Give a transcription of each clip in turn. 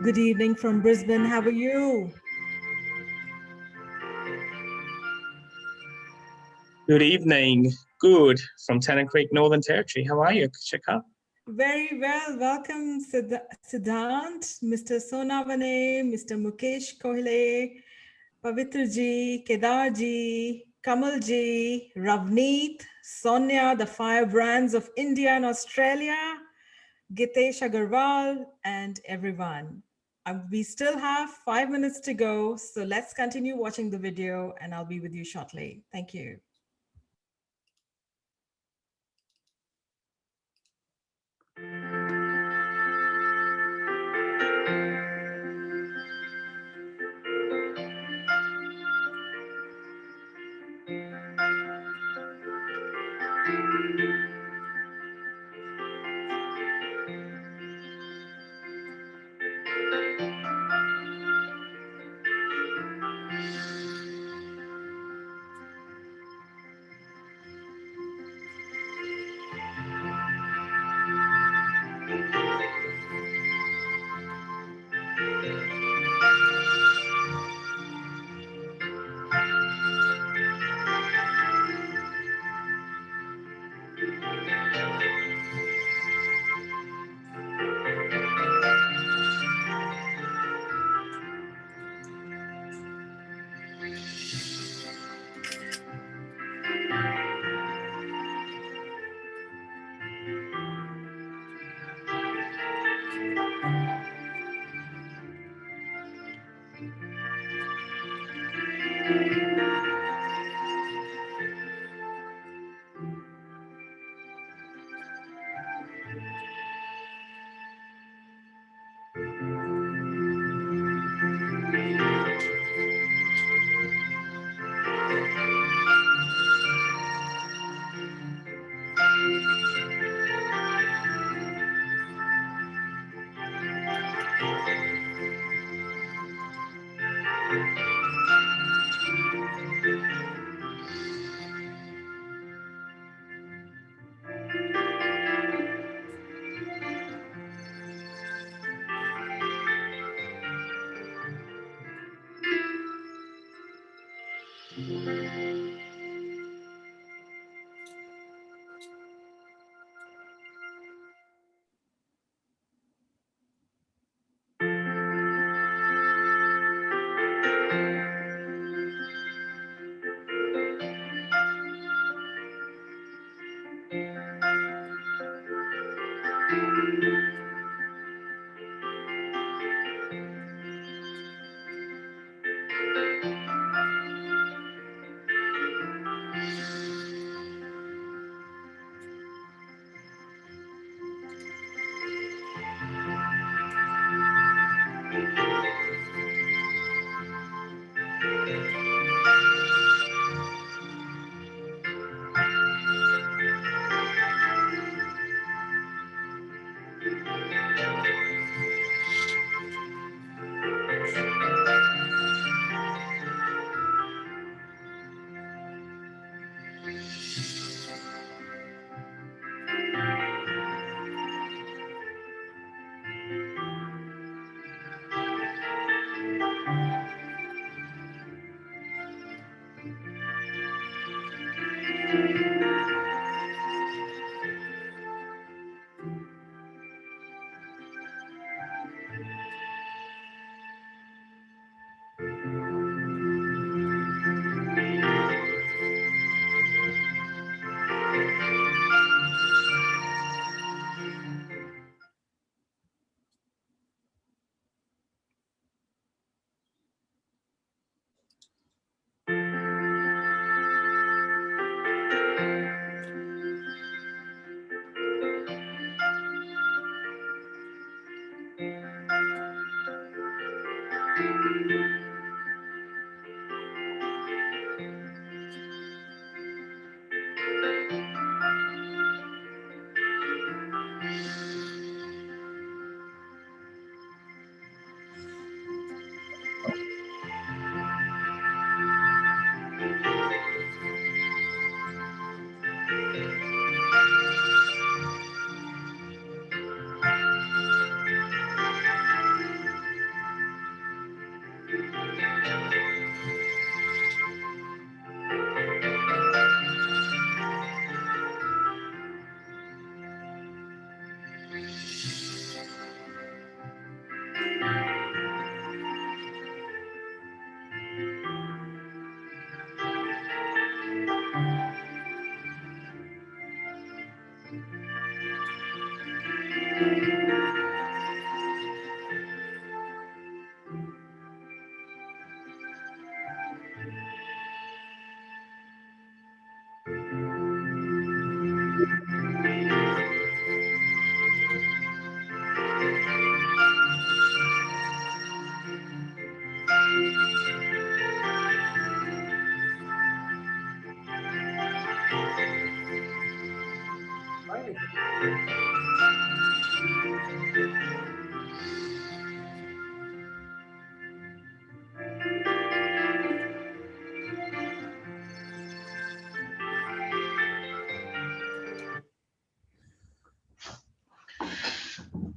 Good evening from Brisbane. How are you? Good evening. Good from Tennant Creek, Northern Territory. How are you, Shikha? Very well. Welcome, Siddhant, Mr. Sonavane, Mr. Mukesh Kohile, Pavitrji, Kedarji, Kamalji, Ravneet, Sonia, the firebrands of India and Australia, Gitesh Agarwal, and everyone. We still have 5 minutes to go, so let's continue watching the video and I'll be with you shortly. Thank you.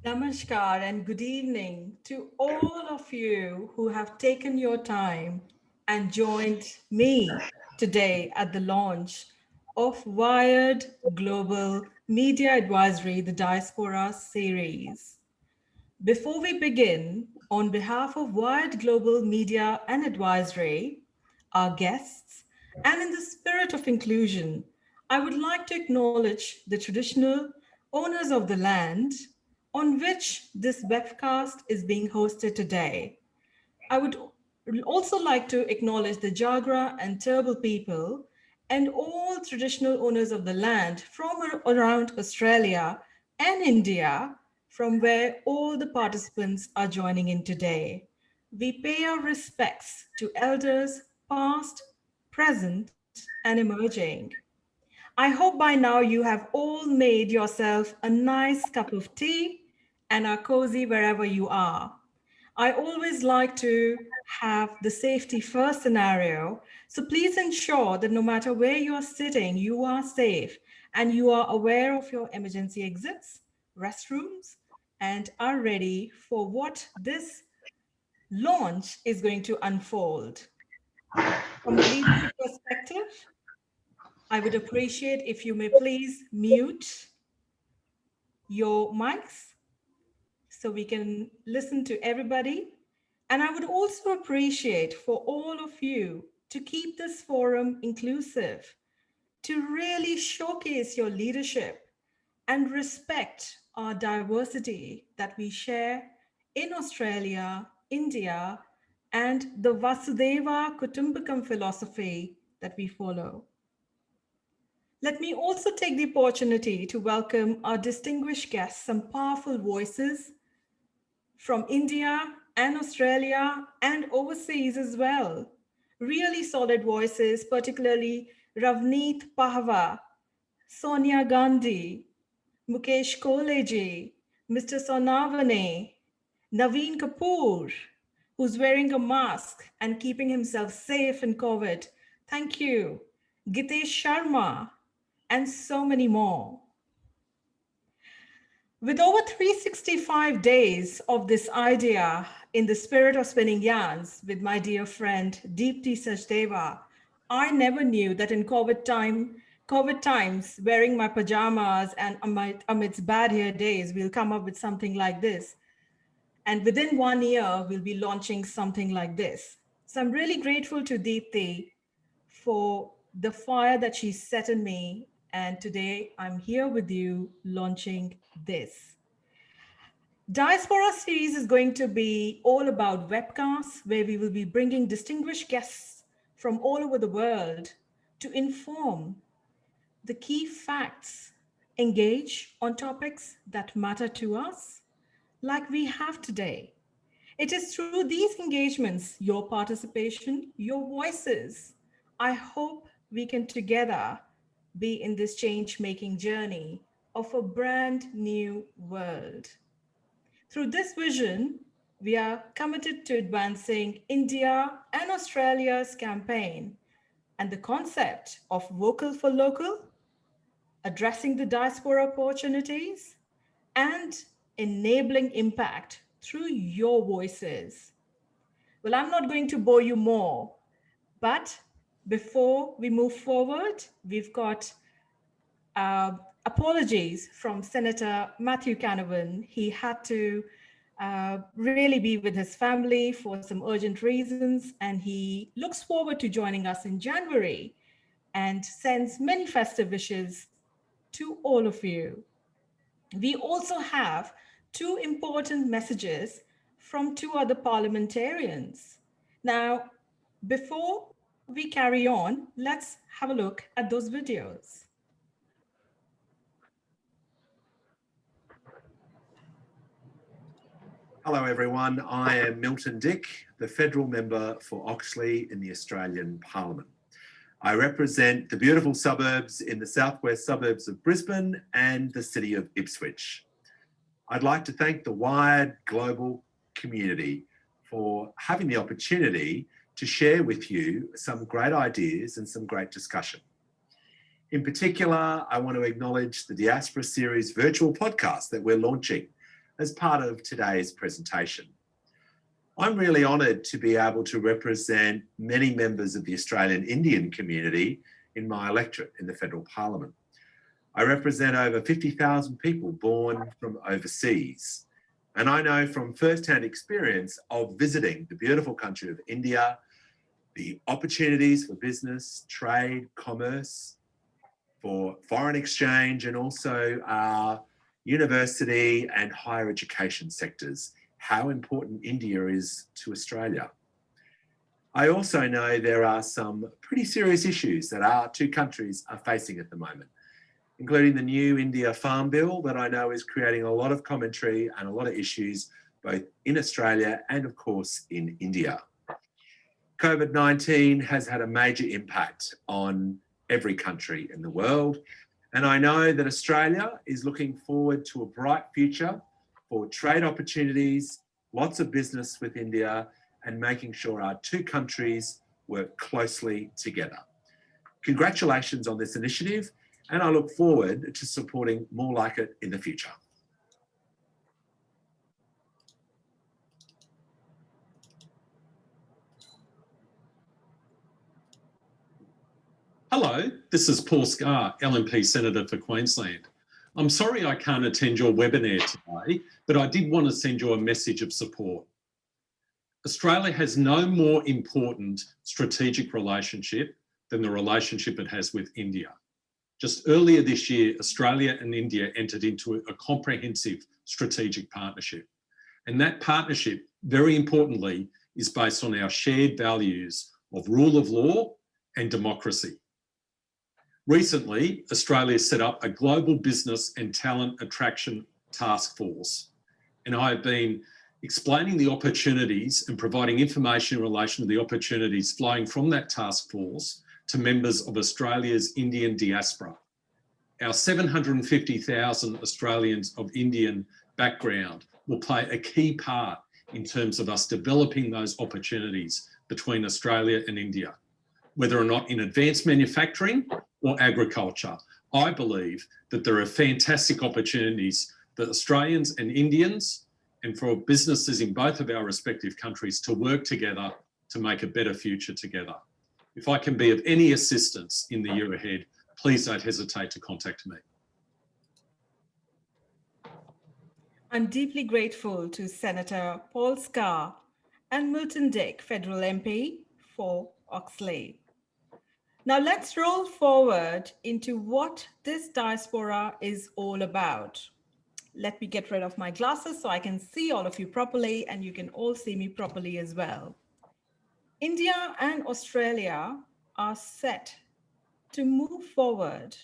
Namaskar and good evening to all of you who have taken your time and joined me today at the launch of Wired Global Media Advisory, the Diaspora series. Before we begin, on behalf of Wired Global Media and Advisory, our guests, and in the spirit of inclusion, I would like to acknowledge the traditional owners of the land on which this webcast is being hosted today. I would also like to acknowledge the Jagra and Turrbal people and all traditional owners of the land from around Australia and India, from where all the participants are joining in today. We pay our respects to elders past, present, and emerging. I hope by now you have all made yourself a nice cup of tea and are cozy wherever you are. I always like to have the safety first scenario. So please ensure that no matter where you are sitting, you are safe and you are aware of your emergency exits, restrooms, and are ready for what this launch is going to unfold. From a leadership perspective, I would appreciate if you may please mute your mics so we can listen to everybody. And I would also appreciate for all of you to keep this forum inclusive, to really showcase your leadership and respect our diversity that we share in Australia, India, and the Vasudeva Kutumbakam philosophy that we follow. Let me also take the opportunity to welcome our distinguished guests, some powerful voices from India and Australia and overseas as well. Really solid voices, particularly Ravneet Pahwa, Sonia Gandhi, Mukesh Koleji, Mr. Sonavane, Naveen Kapoor, who's wearing a mask and keeping himself safe in COVID. Thank you. Gitesh Sharma, and so many more. With over 365 days of this idea in the spirit of spinning yarns with my dear friend Deepti Sachdeva, I never knew that in COVID times, wearing my pajamas and amidst bad hair days, we'll come up with something like this. And within 1 year, we'll be launching something like this. So I'm really grateful to Deepti for the fire that she set in me. And today I'm here with you launching this. Diaspora series is going to be all about webcasts where we will be bringing distinguished guests from all over the world to inform the key facts, engage on topics that matter to us, like we have today. It is through these engagements, your participation, your voices, I hope we can together be in this change making journey of a brand new world. Through this vision, we are committed to advancing India and Australia's campaign and the concept of vocal for local, addressing the diaspora opportunities, and enabling impact through your voices. Well, I'm not going to bore you more, but before we move forward, we've got uh, apologies from Senator Matthew Canavan. He had to really be with his family for some urgent reasons, and he looks forward to joining us in January and sends many festive wishes to all of you. We also have two important messages from two other parliamentarians. Now, before we carry on, let's have a look at those videos. Hello everyone, I am Milton Dick, the Federal Member for Oxley in the Australian Parliament. I represent the beautiful suburbs in the southwest suburbs of Brisbane and the city of Ipswich. I'd like to thank the wide global community for having the opportunity to share with you some great ideas and some great discussion. In particular, I want to acknowledge the Diaspora Series virtual podcast that we're launching as part of today's presentation. I'm really honoured to be able to represent many members of the Australian Indian community in my electorate in the Federal Parliament. I represent over 50,000 people born from overseas. And I know from first-hand experience of visiting the beautiful country of India, the opportunities for business, trade, commerce, for foreign exchange, and also our university and higher education sectors, how important India is to Australia. I also know there are some pretty serious issues that our two countries are facing at the moment, including the new India Farm Bill that I know is creating a lot of commentary and a lot of issues both in Australia and of course in India. COVID-19 has had a major impact on every country in the world. And I know that Australia is looking forward to a bright future for trade opportunities, lots of business with India, and making sure our two countries work closely together. Congratulations on this initiative, and I look forward to supporting more like it in the future. Hello, this is Paul Scarr, LNP Senator for Queensland. I'm sorry I can't attend your webinar today, but I did want to send you a message of support. Australia has no more important strategic relationship than the relationship it has with India. Just earlier this year, Australia and India entered into a comprehensive strategic partnership. And that partnership, very importantly, is based on our shared values of rule of law and democracy. Recently, Australia set up a global business and talent attraction task force. And I have been explaining the opportunities and providing information in relation to the opportunities flowing from that task force to members of Australia's Indian diaspora. Our 750,000 Australians of Indian background will play a key part in terms of us developing those opportunities between Australia and India, whether or not in advanced manufacturing or agriculture. I believe that there are fantastic opportunities for Australians and Indians and for businesses in both of our respective countries to work together to make a better future together. If I can be of any assistance in the year ahead, please don't hesitate to contact me. I'm deeply grateful to Senator Paul Scarr and Milton Dick, Federal MP for Oxley. Now let's roll forward into what this diaspora is all about. Let me get rid of my glasses so I can see all of you properly and you can all see me properly as well. India and Australia are set to move forward,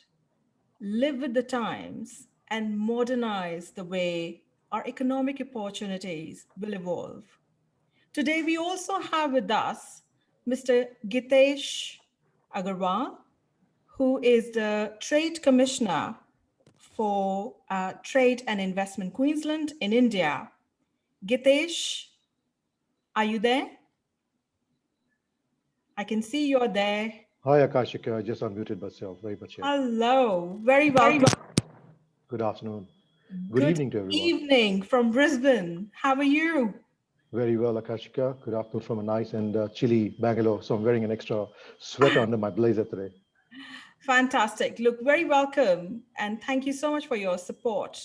live with the times, and modernize the way our economic opportunities will evolve. Today, we also have with us Mr. Gitesh Agarwal, who is the Trade Commissioner for Trade and Investment Queensland in India. Gitesh, are you there? I can see you're there. Hi, Akashika. I just unmuted myself. Very much here. Hello, very welcome. Good afternoon. Good evening to everyone. Evening from Brisbane. How are you? Very well, Akashika. Good afternoon from a nice and chilly Bangalore. So I'm wearing an extra sweater under my blazer today. Fantastic. Look, very welcome. And thank you so much for your support.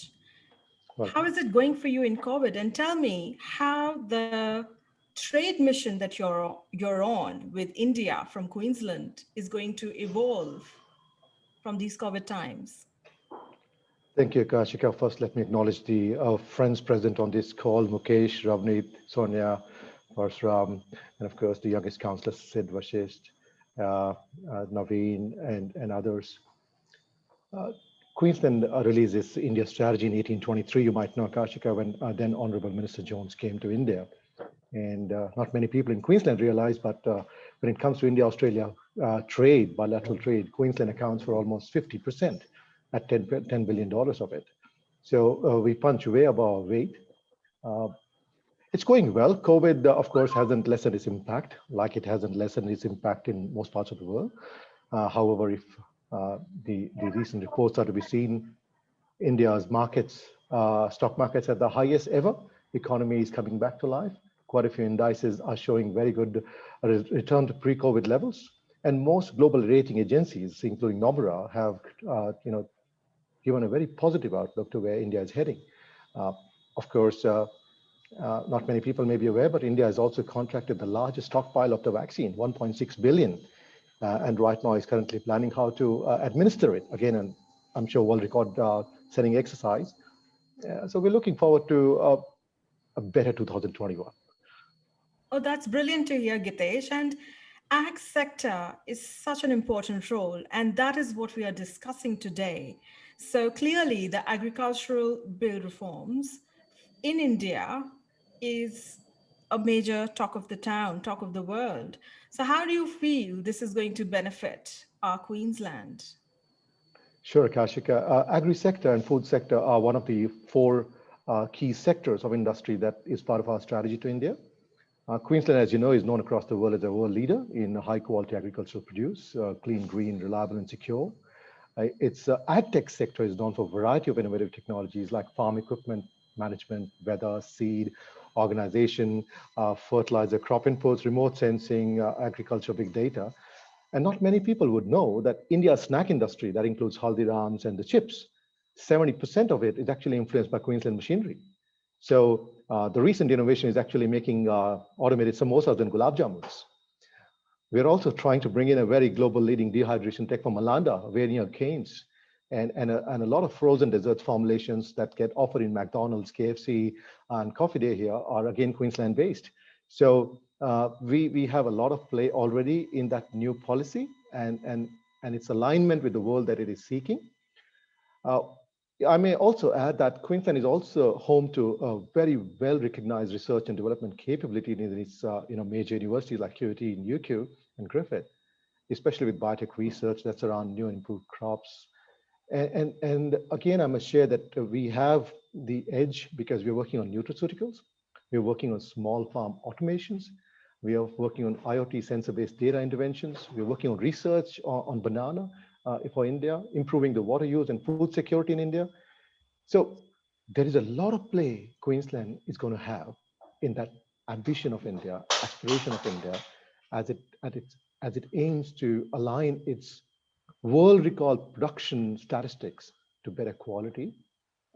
Welcome. How is it going for you in COVID? And tell me how the trade mission that you're on with India from Queensland is going to evolve from these COVID times. Thank you, Akashika. First, let me acknowledge the friends present on this call, Mukesh, Ravneet, Sonia, Parsram, and of course, the youngest counselor, Sid Vashist, Naveen, and others. Queensland released its India strategy in 1823. You might know, Akashika, when then Honorable Minister Jones came to India. And not many people in Queensland realize, but when it comes to India-Australia trade, bilateral trade, Queensland accounts for almost 50% at $10 billion of it. So we punch way above our weight. It's going well. COVID, of course, hasn't lessened its impact, like it hasn't lessened its impact in most parts of the world. However, if the recent reports are to be seen, India's markets, stock markets at the highest ever, economy is coming back to life. Quite a few indices are showing very good return to pre-COVID levels. And most global rating agencies, including Nomura, have given a very positive outlook to where India is heading. Of course, not many people may be aware, but India has also contracted the largest stockpile of the vaccine, 1.6 billion. And right now is currently planning how to administer it. Again, and I'm sure world record setting exercise. So we're looking forward to a better 2021. Oh, that's brilliant to hear, Gitesh. And ag sector is such an important role, and that is what we are discussing today. So clearly, the agricultural bill reforms in India is a major talk of the town, talk of the world. So how do you feel this is going to benefit our Queensland? Sure, Kashika. Agri-sector and food sector are one of the four key sectors of industry that is part of our strategy to India. Queensland, as you know, is known across the world as a world leader in high-quality agricultural produce, clean, green, reliable, and secure. Its ag tech sector is known for a variety of innovative technologies like farm equipment management, weather, seed, organization, fertilizer, crop inputs, remote sensing, agriculture, big data. And not many people would know that India's snack industry, that includes Haldirams and the chips, 70% of it is actually influenced by Queensland machinery. So the recent innovation is actually making automated samosas and gulab jamuns. We're also trying to bring in a very global leading dehydration tech from Malanda, very near Keynes, and a lot of frozen desserts formulations that get offered in McDonald's, KFC, and Coffee Day here are again Queensland based. So we have a lot of play already in that new policy and its alignment with the world that it is seeking. I may also add that Queensland is also home to a very well-recognized research and development capability in its major universities like QUT and UQ and Griffith, especially with biotech research that's around new and improved crops. And again, I must share that we have the edge because we're working on nutraceuticals, we're working on small farm automations, we are working on IoT sensor-based data interventions, we're working on research on banana for India, improving the water use and food security in India. So there is a lot of play Queensland is going to have in that ambition of India, aspiration of India, as it aims to align its world record production statistics to better quality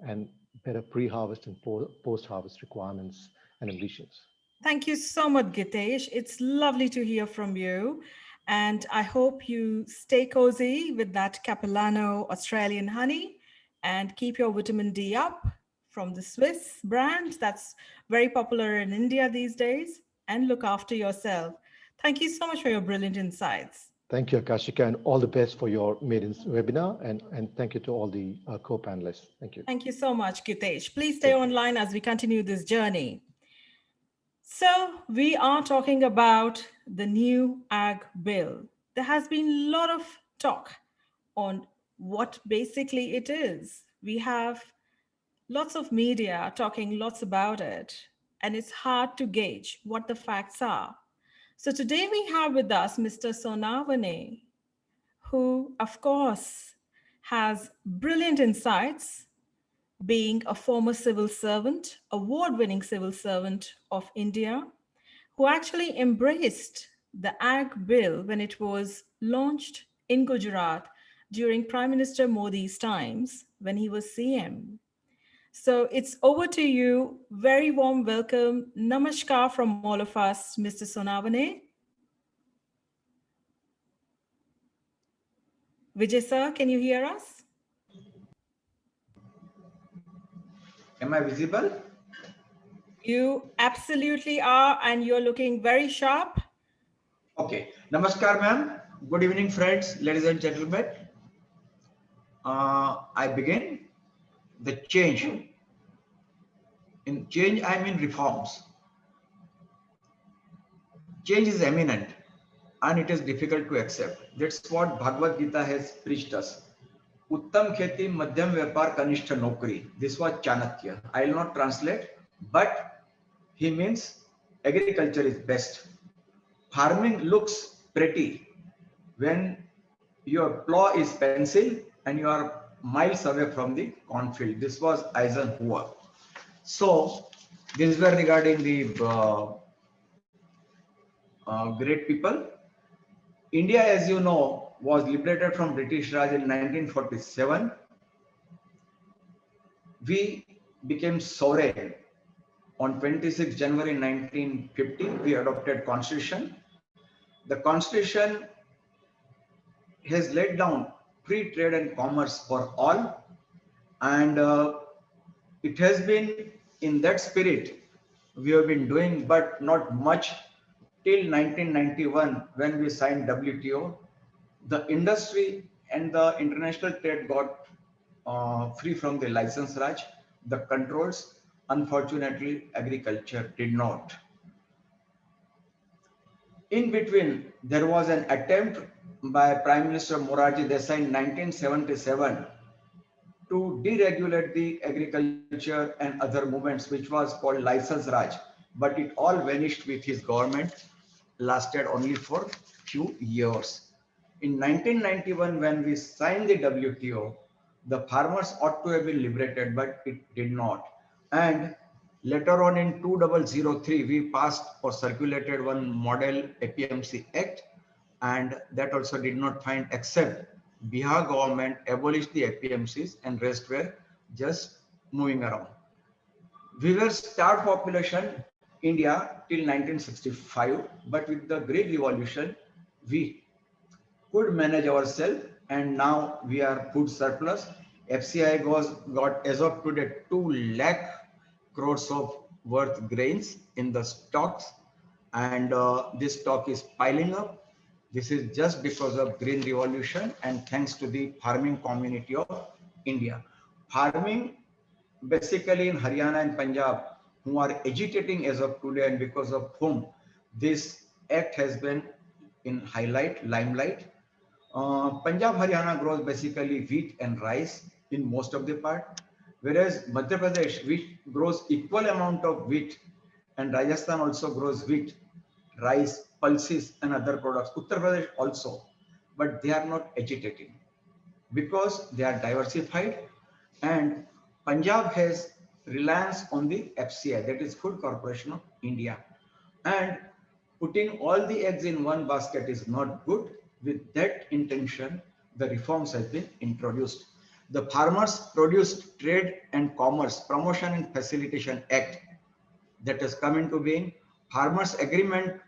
and better pre-harvest and post-harvest requirements and ambitions. Thank you so much, Gitesh. It's lovely to hear from you. And I hope you stay cozy with that Capilano Australian honey and keep your vitamin D up from the Swiss brand that's very popular in India these days, and look after yourself. Thank you so much for your brilliant insights. Thank you, Akashika, and all the best for your maiden webinar. And thank you to all the co-panelists. Thank you. Thank you so much, Kitesh. Please stay online as we continue this journey. So we are talking about the new Ag Bill. There has been a lot of talk on what basically it is. We have lots of media talking lots about it, and it's hard to gauge what the facts are. So today we have with us Mr. Sonavane, who, of course, has brilliant insights, being a former civil servant, award-winning civil servant of India, who actually embraced the Ag Bill when it was launched in Gujarat during Prime Minister Modi's times when he was CM. So it's over to you. Very warm welcome. Namaskar from all of us, Mr. Sonavane. Vijay sir, can you hear us? Am I visible? You absolutely are, and you're looking very sharp. Okay. Namaskar, ma'am. Good evening, friends, ladies and gentlemen. I begin the change. In change, I mean reforms. Change is imminent and it is difficult to accept. That's what Bhagavad Gita has preached us. Uttam kheti madhyam vyapar kanishta nokri. This was Chanakya. I will not translate, but he means agriculture is best. Farming looks pretty when your plow is pencil and you are miles away from the cornfield. This was Eisenhower. So these were regarding the great people. India, as you know, was liberated from British Raj in 1947. We became sovereign on 26 January 1950. We adopted Constitution. The Constitution has laid down free trade and commerce for all, and it has been in that spirit we have been doing, but not much till 1991 when we signed WTO. The industry and the international trade got free from the license raj, the controls. Unfortunately, agriculture did not. In between, there was an attempt by Prime Minister Morarji Desai in 1977 to deregulate the agriculture and other movements, which was called license raj, but it all vanished with his government, lasted only for few years. In 1991, when we signed the WTO, the farmers ought to have been liberated, but it did not. And later on in 2003, we passed or circulated one model APMC Act, and that also did not find, except Bihar government abolished the APMCs and rest were just moving around. We were starved population, India, till 1965, but with the Great Revolution, we could manage ourselves, and now we are food surplus. FCI got as of today 2 lakh crores of worth grains in the stocks, and this stock is piling up. This is just because of Green Revolution and thanks to the farming community of India. Farming basically in Haryana and Punjab, who are agitating as of today and because of whom this act has been in limelight. Punjab, Haryana grows basically wheat and rice in most of the part, whereas Madhya Pradesh, which grows equal amount of wheat, and Rajasthan also grows wheat, rice, pulses and other products. Uttar Pradesh also, but they are not agitating because they are diversified, and Punjab has reliance on the FCI, that is Food Corporation of India, and putting all the eggs in one basket is not good. With that intention, the reforms have been introduced. The Farmers Produce Trade and Commerce Promotion and Facilitation Act that has come into being, Farmers Agreement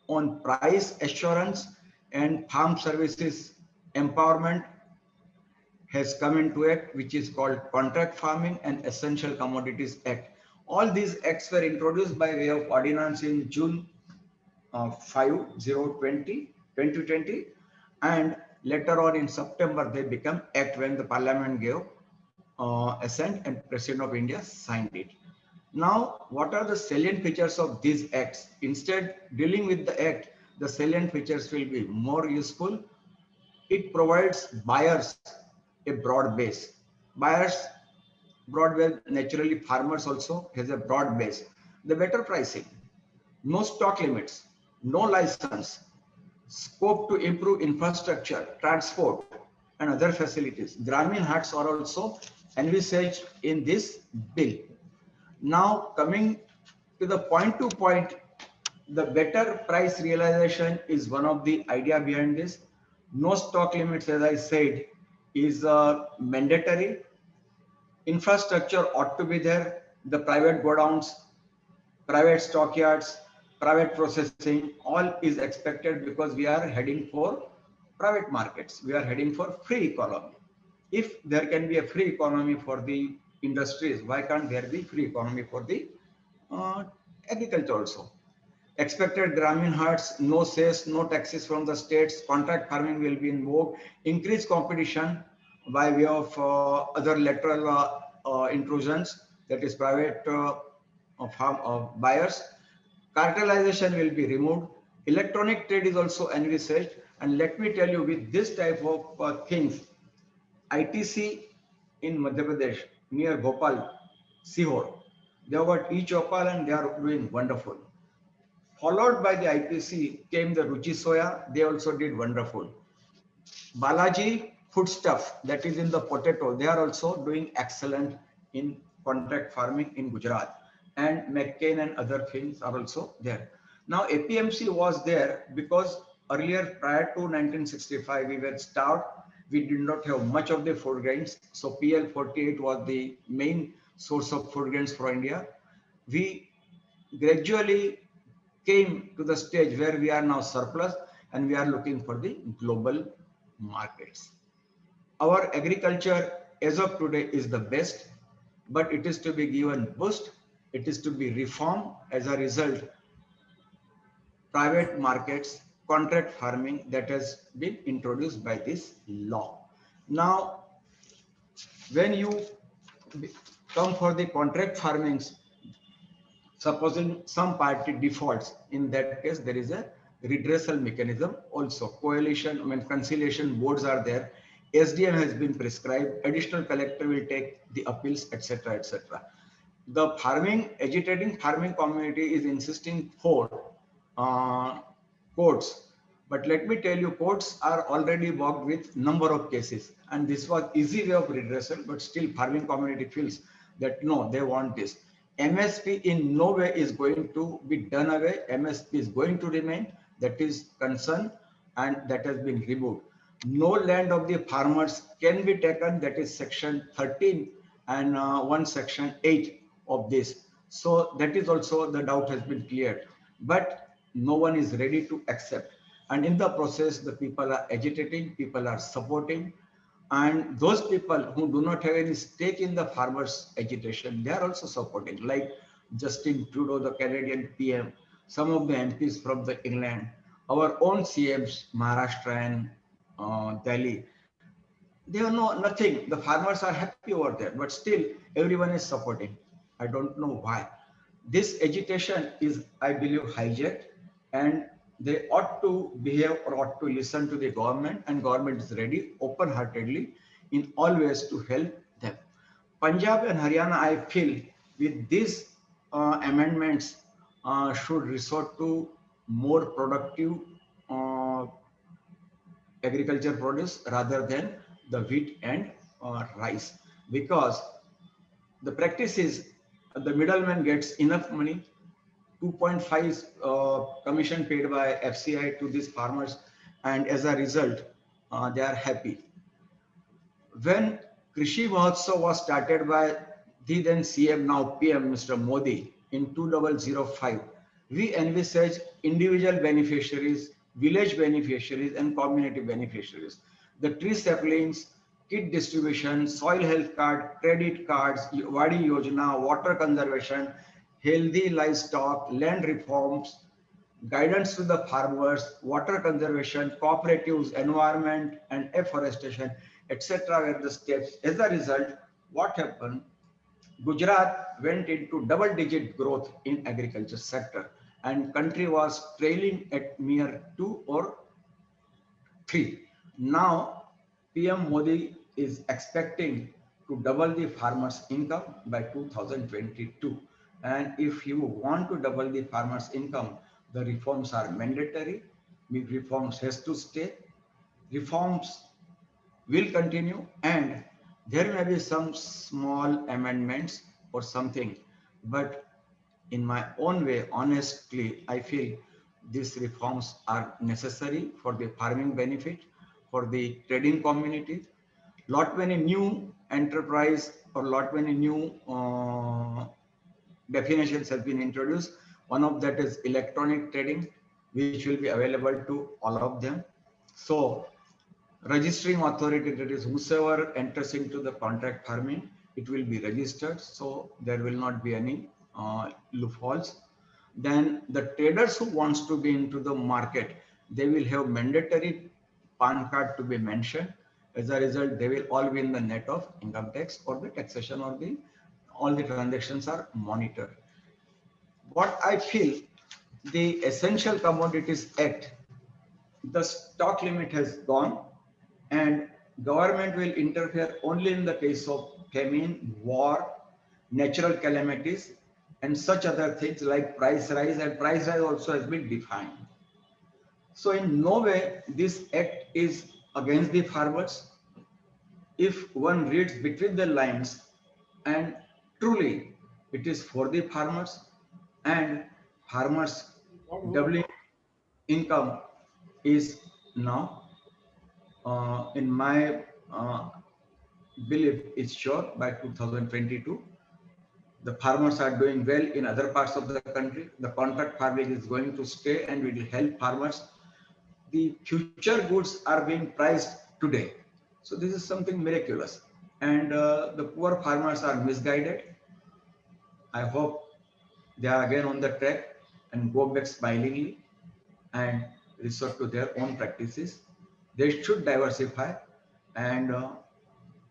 on Price Assurance and Farm Services Empowerment has come into act, which is called Contract Farming and Essential Commodities Act. All these acts were introduced by way of ordinance in June 2020, And later on in September, they become act when the parliament gave assent and President of India signed it. Now, what are the salient features of these acts? Instead, dealing with the act, the salient features will be more useful. It provides buyers a broad base. Buyers, broad base, naturally farmers also has a broad base. The better pricing, no stock limits, no license, scope to improve infrastructure, transport, and other facilities. Gramin huts are also envisaged in this bill. Now, coming to the point to point, the better price realization is one of the idea behind this. No stock limits, as I said, is mandatory. Infrastructure ought to be there. The private godowns, private stockyards, private processing, all is expected because we are heading for private markets. We are heading for free economy. If there can be a free economy for the industries, why can't there be free economy for the agriculture also? Expected Gramin huts, no cess, no taxes from the states, contract farming will be in vogue, increased competition by way of other lateral intrusions, that is private buyers. Cartelization will be removed. Electronic trade is also envisaged. And let me tell you, with this type of things, ITC in Madhya Pradesh, near Bhopal, Sihor, they have got e-Chopal and they are doing wonderful. Followed by the ITC came the Ruchi Soya, they also did wonderful. Balaji foodstuff, that is in the potato, they are also doing excellent in contract farming in Gujarat. And McCain and other things are also there. Now APMC was there because earlier, prior to 1965, we were starved. We did not have much of the food grains. So PL48 was the main source of food grains for India. We gradually came to the stage where we are now surplus and we are looking for the global markets. Our agriculture as of today is the best, but it is to be given boost. It is to be reformed. As a result, private markets, contract farming, that has been introduced by this law. Now, when you come for the contract farmings, supposing some party defaults, in that case, there is a redressal mechanism also. Coalition, conciliation boards are there. SDM has been prescribed. Additional collector will take the appeals, etc., etc. The agitating farming community is insisting for courts. But let me tell you, courts are already worked with number of cases. And this was easy way of redressal, but still farming community feels that no, they want this. MSP in no way is going to be done away. MSP is going to remain. That is concern, and that has been removed. No land of the farmers can be taken. That is section 13 and one section 8 of this. So that is also, the doubt has been cleared. But no one is ready to accept. And in the process, the people are agitating, people are supporting. And those people who do not have any stake in the farmers' agitation, they are also supporting, like Justin Trudeau, the Canadian PM, some of the MPs from the England, our own CMs, Maharashtra and Delhi. They are nothing. The farmers are happy over there, but still everyone is supporting. I don't know why. This agitation is, I believe, hijacked, and they ought to behave or ought to listen to the government, and government is ready open-heartedly in all ways to help them. Punjab and Haryana, I feel, with these amendments should resort to more productive agriculture produce rather than the wheat and rice, because the practice is the middleman gets enough money. 2.5 commission paid by FCI to these farmers, and as a result, they are happy. When Krishi Mahotsav was started by the then CM, now PM, Mr. Modi, in 2005, we envisaged individual beneficiaries, village beneficiaries, and community beneficiaries. The tree saplings, kit distribution, soil health card, credit cards, Wadi Yojana, water conservation, healthy livestock, land reforms, guidance to the farmers, water conservation, cooperatives, environment, and afforestation, etc. were the steps. As a result, what happened? Gujarat went into double-digit growth in agriculture sector, and country was trailing at mere 2 or 3. Now, PM Modi is expecting to double the farmers' income by 2022. And if you want to double the farmers' income, the reforms are mandatory. Reforms has to stay. Reforms will continue, and there may be some small amendments or something, but in my own way, honestly, I feel these reforms are necessary for the farming benefit, for the trading community. Lot many new enterprise or lot many new definitions have been introduced. One of that is electronic trading, which will be available to all of them. So registering authority, that is whosoever enters into the contract farming, it will be registered, so there will not be any loopholes. Then the traders who wants to be into the market, they will have mandatory PAN card to be mentioned. As a result, they will all be in the net of income tax or the taxation, or the all the transactions are monitored. What I feel, the Essential Commodities Act, the stock limit has gone, and government will interfere only in the case of famine, war, natural calamities, and such other things like price rise, and price rise also has been defined. So in no way this act is against the farmers. If one reads between the lines, and truly it is for the farmers, and farmers doubling income is now, in my belief, is sure by 2022. The farmers are doing well in other parts of the country. The contract farming is going to stay and it will help farmers. The future goods are being priced today. So this is something miraculous. And the poor farmers are misguided. I hope they are again on the track and go back smilingly and resort to their own practices. They should diversify, and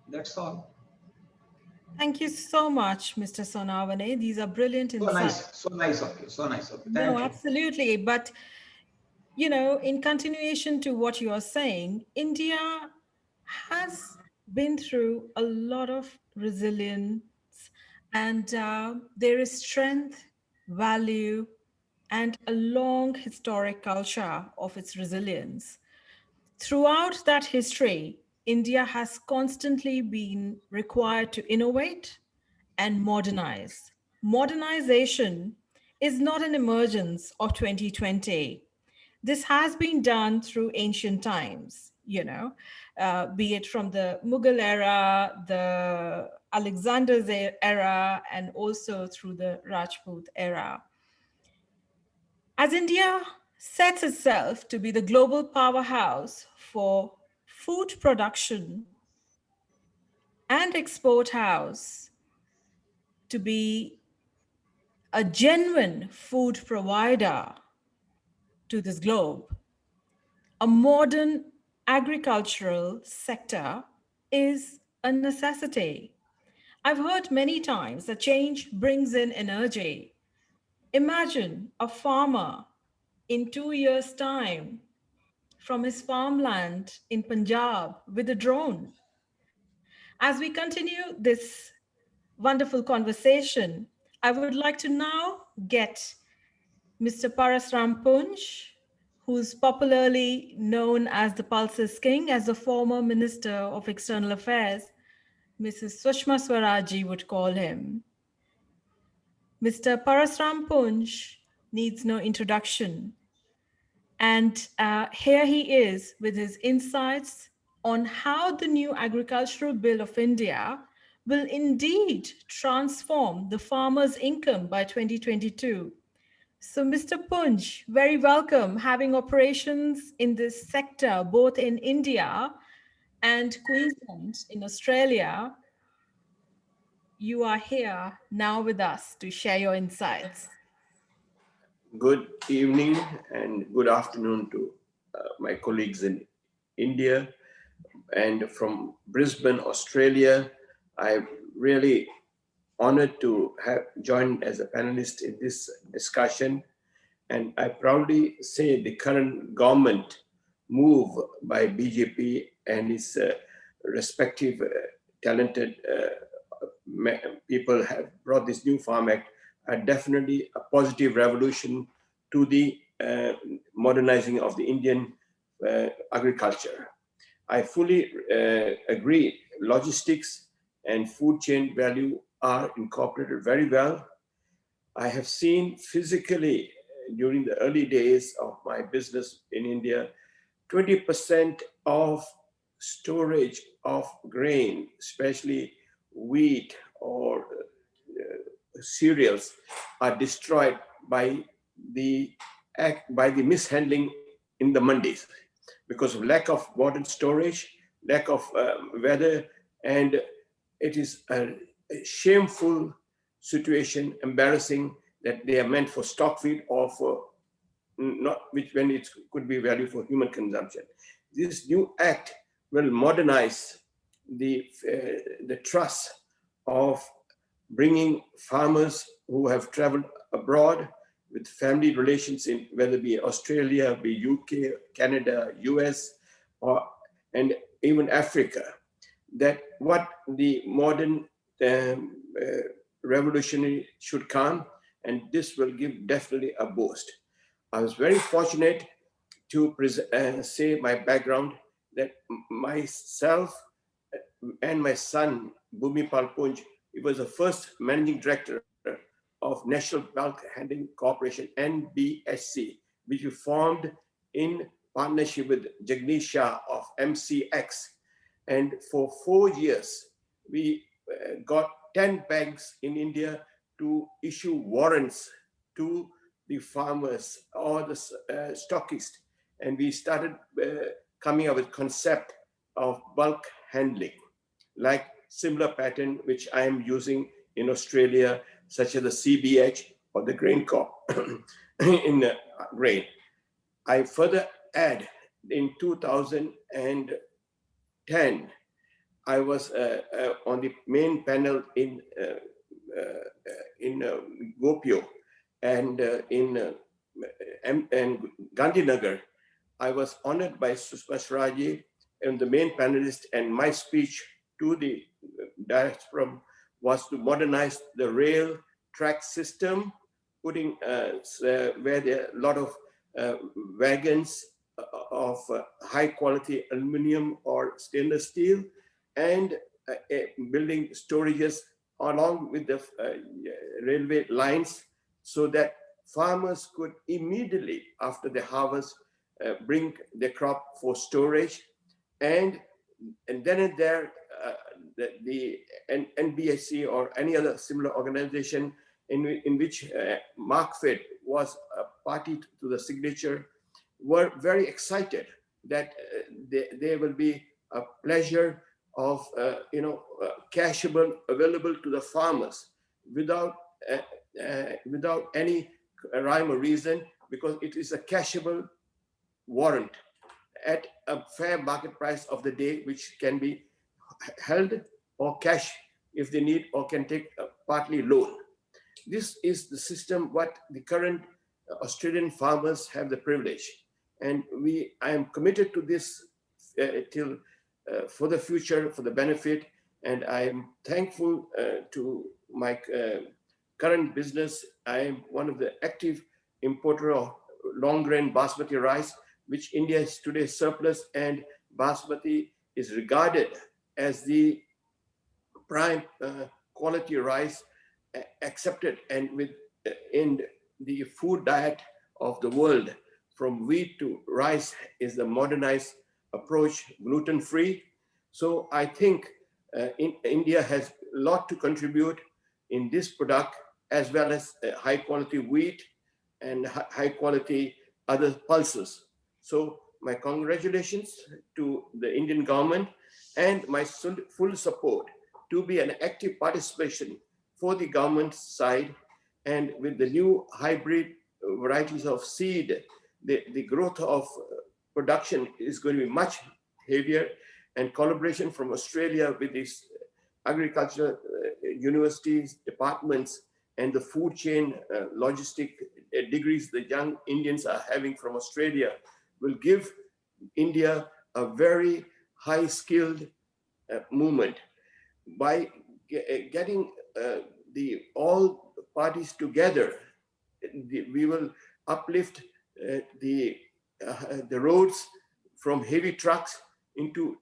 that's all. Thank you so much, Mr. Sonavane. These are brilliant So insights. nice, so nice of you, so nice of you. Thank No, you. absolutely. But, you know, in continuation to what you are saying, India has been through a lot of resilience, and there is strength, value, and a long historic culture of its resilience. Throughout that history, India has constantly been required to innovate and modernize. Modernization is not an emergence of 2020. This has been done through ancient times, be it from the Mughal era, the Alexander's era, and also through the Rajput era. As India sets itself to be the global powerhouse for food production and export house, to be a genuine food provider to this globe, a modern agricultural sector is a necessity. I've heard many times that change brings in energy. Imagine a farmer in 2 years' time from his farmland in Punjab with a drone. As we continue this wonderful conversation, I would like to now get Mr. Parasram Punj, who's popularly known as the Pulses King, as the former Minister of External Affairs, Mrs. Sushma Swaraji would call him. Mr. Parasram Punj needs no introduction. And here he is with his insights on how the new Agricultural Bill of India will indeed transform the farmer's income by 2022. So, Mr. Punj, very welcome. Having operations in this sector, both in India and Queensland in Australia, you are here now with us to share your insights. Good evening and good afternoon to my colleagues in India and from Brisbane, Australia. I'm really honored to have joined as a panelist in this discussion. And I proudly say the current government move by BJP and its respective talented people have brought this new Farm Act are definitely a positive revolution to the modernizing of the Indian agriculture. I fully agree. Logistics and food chain value are incorporated very well. I have seen physically during the early days of my business in India, 20% of storage of grain, especially wheat or cereals, are destroyed by the mishandling in the mandis because of lack of modern storage, lack of weather, and it is a shameful situation, embarrassing that they are meant for stock feed or for not which when it could be value for human consumption. This new act will modernize the trust of bringing farmers who have traveled abroad with family relations in whether it be Australia, be UK, Canada, US, or and even Africa, that what the modern revolutionary should come, and this will give definitely a boost. I was very fortunate to say my background that myself and my son, Bhumipal Punj, he was the first managing director of National Bulk Handling Corporation, NBSC, which we formed in partnership with Jagnish Shah of MCX. And for 4 years, we got 10 banks in India to issue warrants to the farmers or the stockists. And we started coming up with concept of bulk handling, like similar pattern which I am using in Australia, such as the CBH or the grain corp in grain. I further add in 2010, I was on the main panel in Gopio and in Gandhinagar. I was honored by Sushma Swaraj and the main panelist, and my speech to the diaspora was to modernize the rail track system, putting where there are a lot of wagons of high quality aluminum or stainless steel, and building storages along with the railway lines so that farmers could immediately after the harvest bring the crop for storage, and then and there the NBSC or any other similar organization in which Markfed was a party to the signature were very excited that there will be a pleasure of cashable available to the farmers without any rhyme or reason, because it is a cashable warrant at a fair market price of the day, which can be held or cash if they need, or can take a partly loan. This is the system what the current Australian farmers have the privilege, and I am committed to this till for the future, for the benefit, and I am thankful to my current business. I am one of the active importer of long grain basmati rice, which India is today surplus, and basmati is regarded as the prime quality rice accepted and in the food diet of the world. From wheat to rice is the modernized approach, gluten-free. So I think India has a lot to contribute in this product, as well as high quality wheat and high quality other pulses. So my congratulations to the Indian government, and my full support to be an active participation for the government side, and with the new hybrid varieties of seed, the growth of production is going to be much heavier, and collaboration from Australia with these agricultural universities, departments, and the food chain logistic degrees the young Indians are having from Australia will give India a very high skilled movement. By getting all parties together, we will uplift the roads from heavy trucks into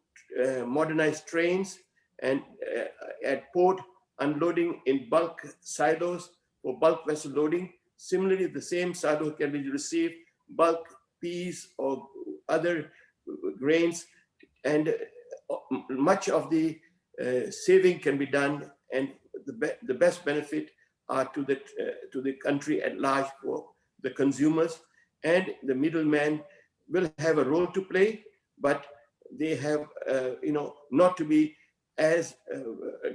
modernized trains, and at port unloading in bulk silos for bulk vessel loading. Similarly, the same silo can be received bulk peas or other grains, and much of the saving can be done, and the best benefit are to the country at large, for the consumers, and the middleman will have a role to play, but they have not to be as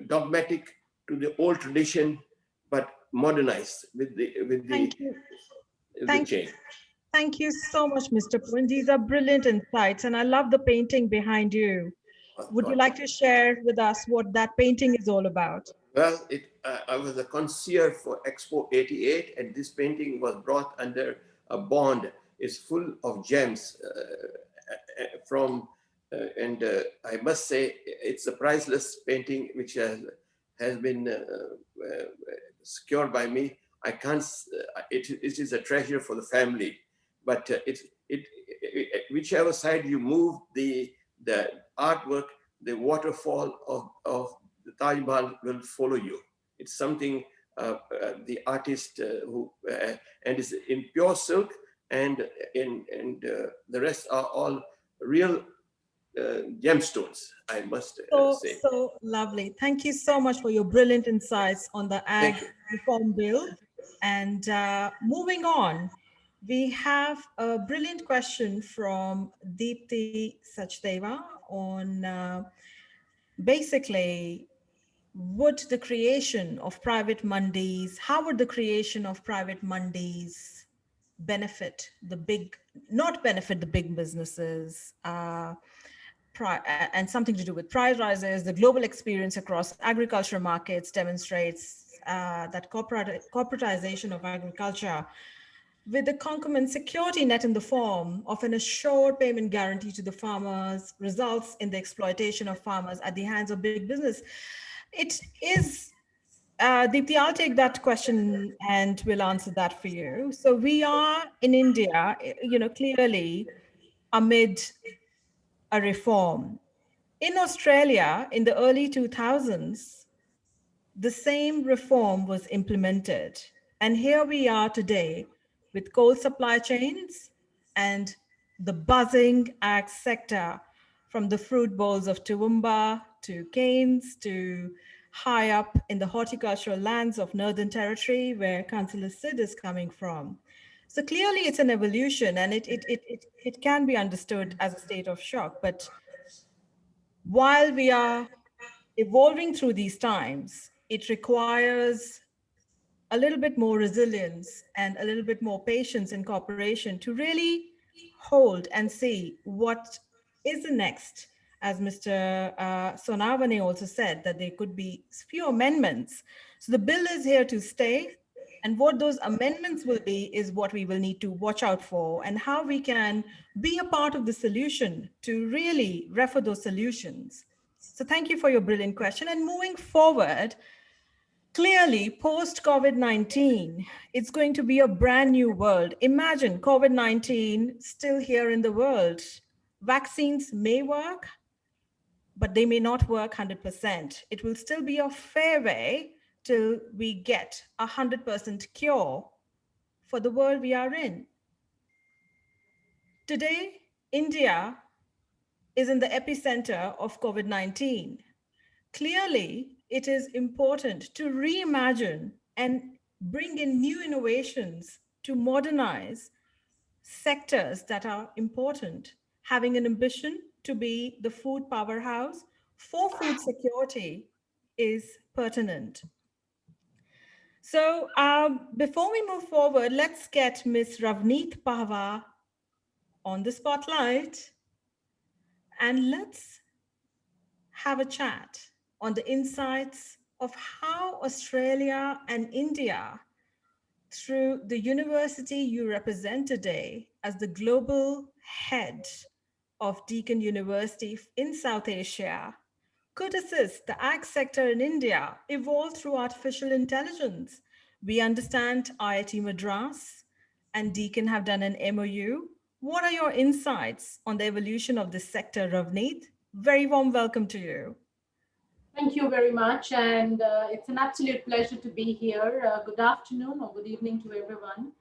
dogmatic to the old tradition, but modernized with the change. Thank you so much, Mr. Pun. These are brilliant insights, and I love the painting behind you. Would you like to share with us what that painting is all about? Well, I was a concierge for Expo 88, and this painting was brought under a bond. It's full of gems and I must say it's a priceless painting which has been secured by me. I can't. It is a treasure for the family, but whichever side you move the artwork, the waterfall of the Taj Mahal will follow you. It's something the artist who and is in pure silk, and the rest are all real gemstones, I must say. So lovely. Thank you so much for your brilliant insights on the Ag Reform Bill. And moving on, we have a brilliant question from Deepthi Sachdeva on basically, would the creation of private mandis, how would the creation of private mandis benefit the big, not benefit the big businesses, and something to do with price rises? The global experience across agricultural markets demonstrates that corporatization of agriculture, with the concomitant security net in the form of an assured payment guarantee to the farmers, results in the exploitation of farmers at the hands of big business. It is, Deepthi, I'll take that question and we'll answer that for you. So we are in India, clearly amid a reform. In Australia, in the early 2000s, the same reform was implemented. And here we are today with coal supply chains and the buzzing ag sector, from the fruit bowls of Toowoomba to Cairns to high up in the horticultural lands of Northern Territory, where Councillor Sid is coming from. So clearly it's an evolution, and it can be understood as a state of shock. But while we are evolving through these times, it requires a little bit more resilience and a little bit more patience and cooperation to really hold and see what is the next. As Mr. Sonavane also said, that there could be few amendments. So the bill is here to stay. And what those amendments will be is what we will need to watch out for, and how we can be a part of the solution to really refer those solutions. So thank you for your brilliant question. And moving forward, clearly, post-COVID-19, it's going to be a brand new world. Imagine COVID-19 still here in the world. Vaccines may work, but they may not work 100%. It will still be a fair way till we get 100% cure for the world we are in. Today, India is in the epicenter of COVID-19. Clearly, it is important to reimagine and bring in new innovations to modernize sectors that are important. Having an ambition to be the food powerhouse for food security is pertinent. So before we move forward, let's get Ms. Ravneet Pahwa on the spotlight and let's have a chat on the insights of how Australia and India, through the university you represent today as the global head of Deakin University in South Asia, could assist the ag sector in India evolve through artificial intelligence. We understand IIT Madras and Deakin have done an MOU. What are your insights on the evolution of this sector, Ravneet? Very warm welcome to you. Thank you very much, and it's an absolute pleasure to be here. Good afternoon or good evening to everyone.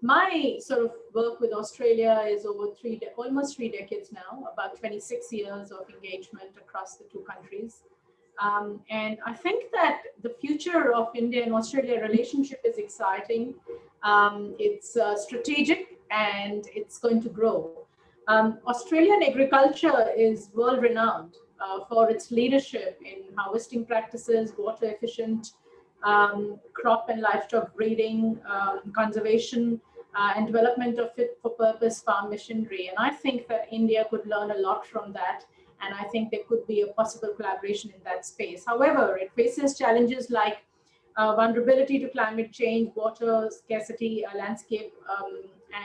My sort of work with Australia is over almost 3 decades now, about 26 years of engagement across the two countries. And I think that the future of India and Australia relationship is exciting. It's strategic and it's going to grow. Australian agriculture is world renowned for its leadership in harvesting practices, water efficient crop and livestock breeding, conservation, and development of fit for purpose farm machinery. And I think that India could learn a lot from that. And I think there could be a possible collaboration in that space. However, it faces challenges like vulnerability to climate change, water scarcity, landscape,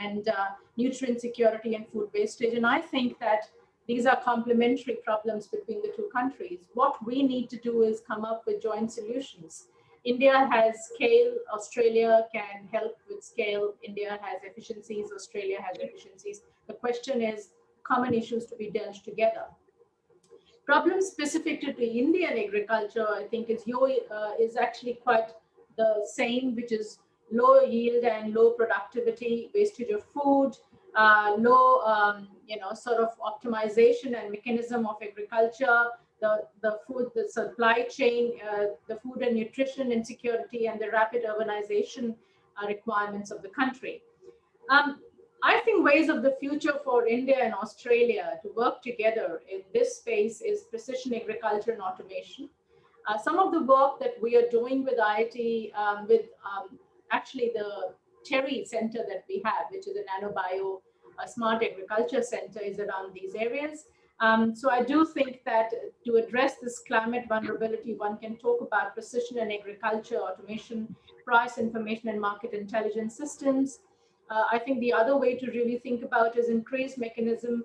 and nutrient security and food wastage. And I think that these are complementary problems between the two countries. What we need to do is come up with joint solutions. India has scale, Australia can help with scale. India has efficiencies, Australia has efficiencies. The question is common issues to be dealt together. Problems specific to the Indian agriculture, I think, is actually quite the same, which is low yield and low productivity, wastage of food, low, sort of optimization and mechanism of agriculture, the food, the supply chain, the food and nutrition insecurity, and the rapid urbanization requirements of the country. I think ways of the future for India and Australia to work together in this space is precision agriculture and automation. Some of the work that we are doing with IIT, actually the Terry Center that we have, which is a nanobio smart agriculture center, is around these areas. So I do think that to address this climate vulnerability, one can talk about precision and agriculture, automation, price information and market intelligence systems. I think the other way to really think about is increased mechanism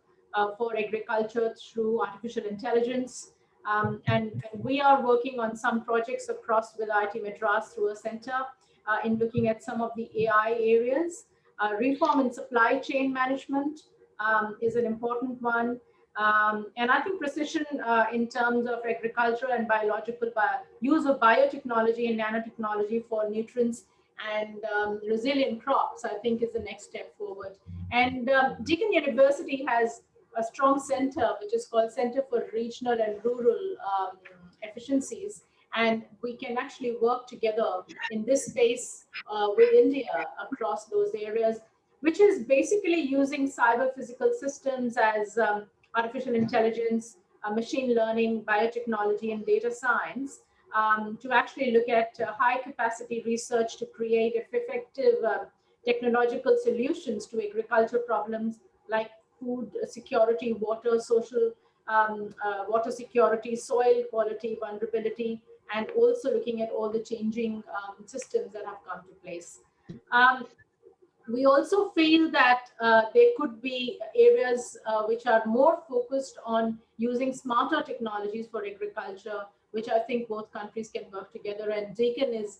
for agriculture through artificial intelligence. And we are working on some projects across with IIT Madras through a center in looking at some of the AI areas. Reform in supply chain management is an important one. And I think precision in terms of agriculture and biological use of biotechnology and nanotechnology for nutrients and resilient crops, I think, is the next step forward. And Deakin University has a strong center, which is called Center for Regional and Rural Efficiencies. And we can actually work together in this space with India across those areas, which is basically using cyber physical systems as artificial intelligence, machine learning, biotechnology, and data science to actually look at high capacity research to create effective technological solutions to agriculture problems like food security, water, water security, soil quality, vulnerability, and also looking at all the changing systems that have come to place. We also feel that there could be areas which are more focused on using smarter technologies for agriculture, which I think both countries can work together. And Deakin is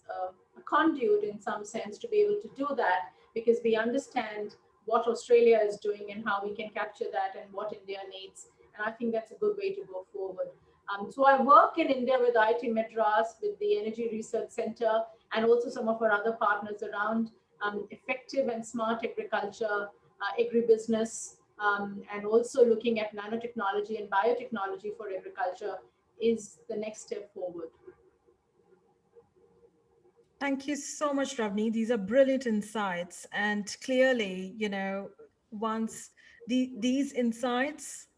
a conduit in some sense to be able to do that, because we understand what Australia is doing and how we can capture that and what India needs. And I think that's a good way to go forward. So I work in India with IIT Madras, with the Energy Research Center, and also some of our other partners around effective and smart agriculture, agribusiness, and also looking at nanotechnology and biotechnology for agriculture is the next step forward. Thank you so much, Ravni. These are brilliant insights. And clearly, once these insights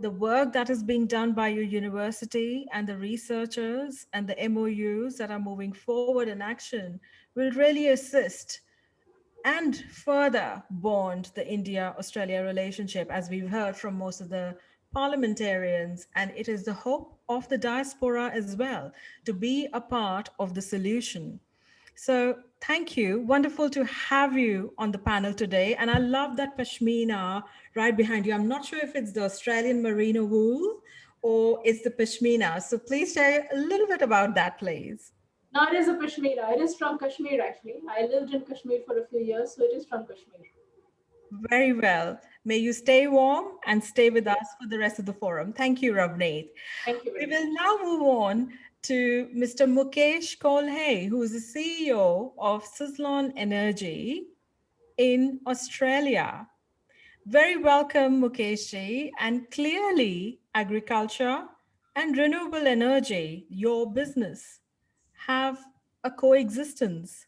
the work that is being done by your university and the researchers and the MOUs that are moving forward in action will really assist and further bond the India-Australia relationship, as we've heard from most of the parliamentarians. And it is the hope of the diaspora as well to be a part of the solution. So thank you. Wonderful to have you on the panel today. And I love that pashmina right behind you. I'm not sure if it's the Australian merino wool or it's the pashmina. So please share a little bit about that, please. No, it is a Pashmina. It is from Kashmir, actually. I lived in Kashmir for a few years, so it is from Kashmir. Very well. May you stay warm and stay with us for the rest of the forum. Thank you, Ravneet. Thank you We very much. will now move on to Mr. Mukesh Kolhe, who is the CEO of Suzlon Energy in Australia. Very welcome, Mukeshji. And clearly, agriculture and renewable energy, your business, have a coexistence.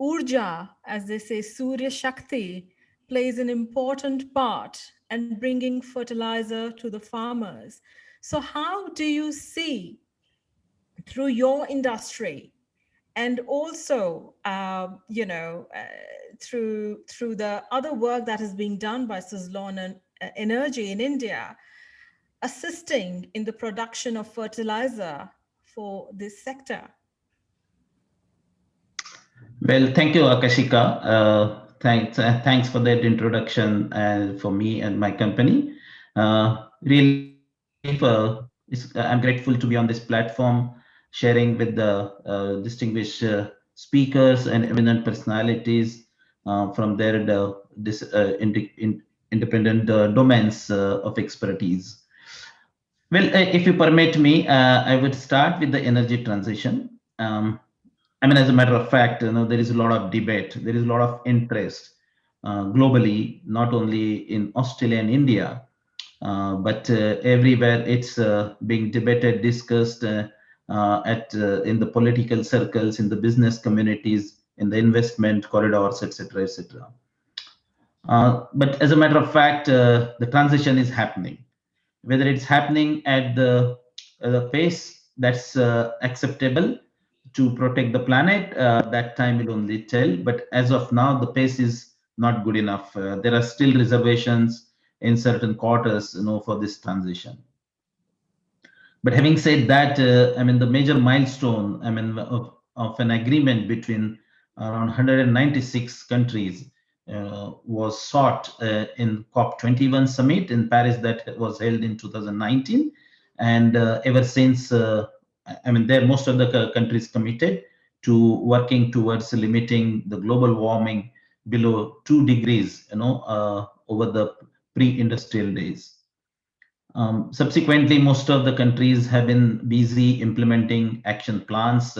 Urja, as they say, Surya Shakti, plays an important part in bringing fertilizer to the farmers. So, how do you see through your industry and also, through the other work that is being done by Suzlon and Energy in India, assisting in the production of fertilizer for this sector? Well, thank you, Akashika. Thanks for that introduction for me and my company. Really, I'm grateful to be on this platform, sharing with the distinguished speakers and eminent personalities from their independent domains of expertise. Well, if you permit me, I would start with the energy transition. As a matter of fact, there is a lot of debate, there is a lot of interest globally, not only in Australia and India, but everywhere it's being debated, discussed in the political circles, in the business communities, in the investment corridors, etc., etc. But as a matter of fact, the transition is happening. Whether it's happening at the pace that's acceptable to protect the planet, that time will only tell. But as of now, the pace is not good enough. There are still reservations in certain quarters, for this transition. But having said that, the major milestone, of an agreement between around 196 countries was sought in COP21 summit in Paris that was held in 2019, and ever since, there most of the countries committed to working towards limiting the global warming below 2 degrees, over the pre-industrial days. Subsequently, most of the countries have been busy implementing action plans,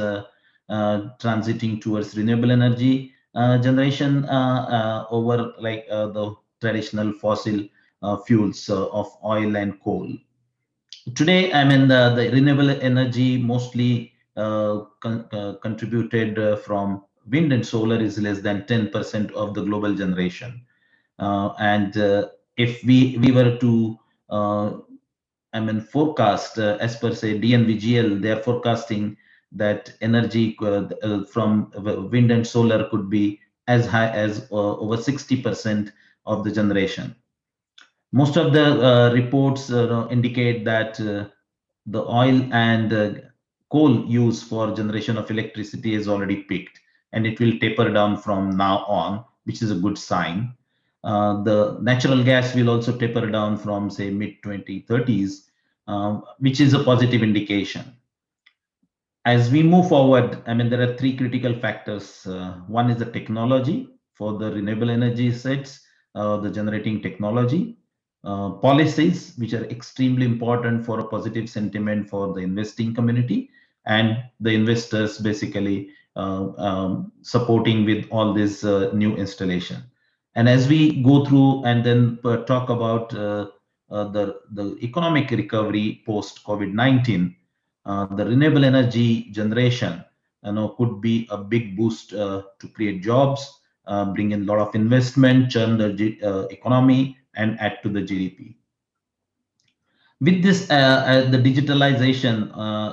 transiting towards renewable energy generation over the traditional fossil fuels of oil and coal. Today, the renewable energy mostly contributed from wind and solar is less than 10% of the global generation. And if we were to forecast, as per say DNVGL, they are forecasting that energy from wind and solar could be as high as over 60% of the generation. Most of the reports indicate that the oil and coal use for generation of electricity is already peaked, and it will taper down from now on, which is a good sign. The natural gas will also taper down from, say, mid-2030s, which is a positive indication. As we move forward, there are three critical factors. One is the technology for the renewable energy sets, the generating technology. Policies, which are extremely important for a positive sentiment for the investing community, and the investors basically supporting with all this new installation. And as we go through and then talk about the economic recovery post COVID-19, the renewable energy generation could be a big boost to create jobs, bring in a lot of investment, churn the economy, and add to the GDP. With this, the digitalization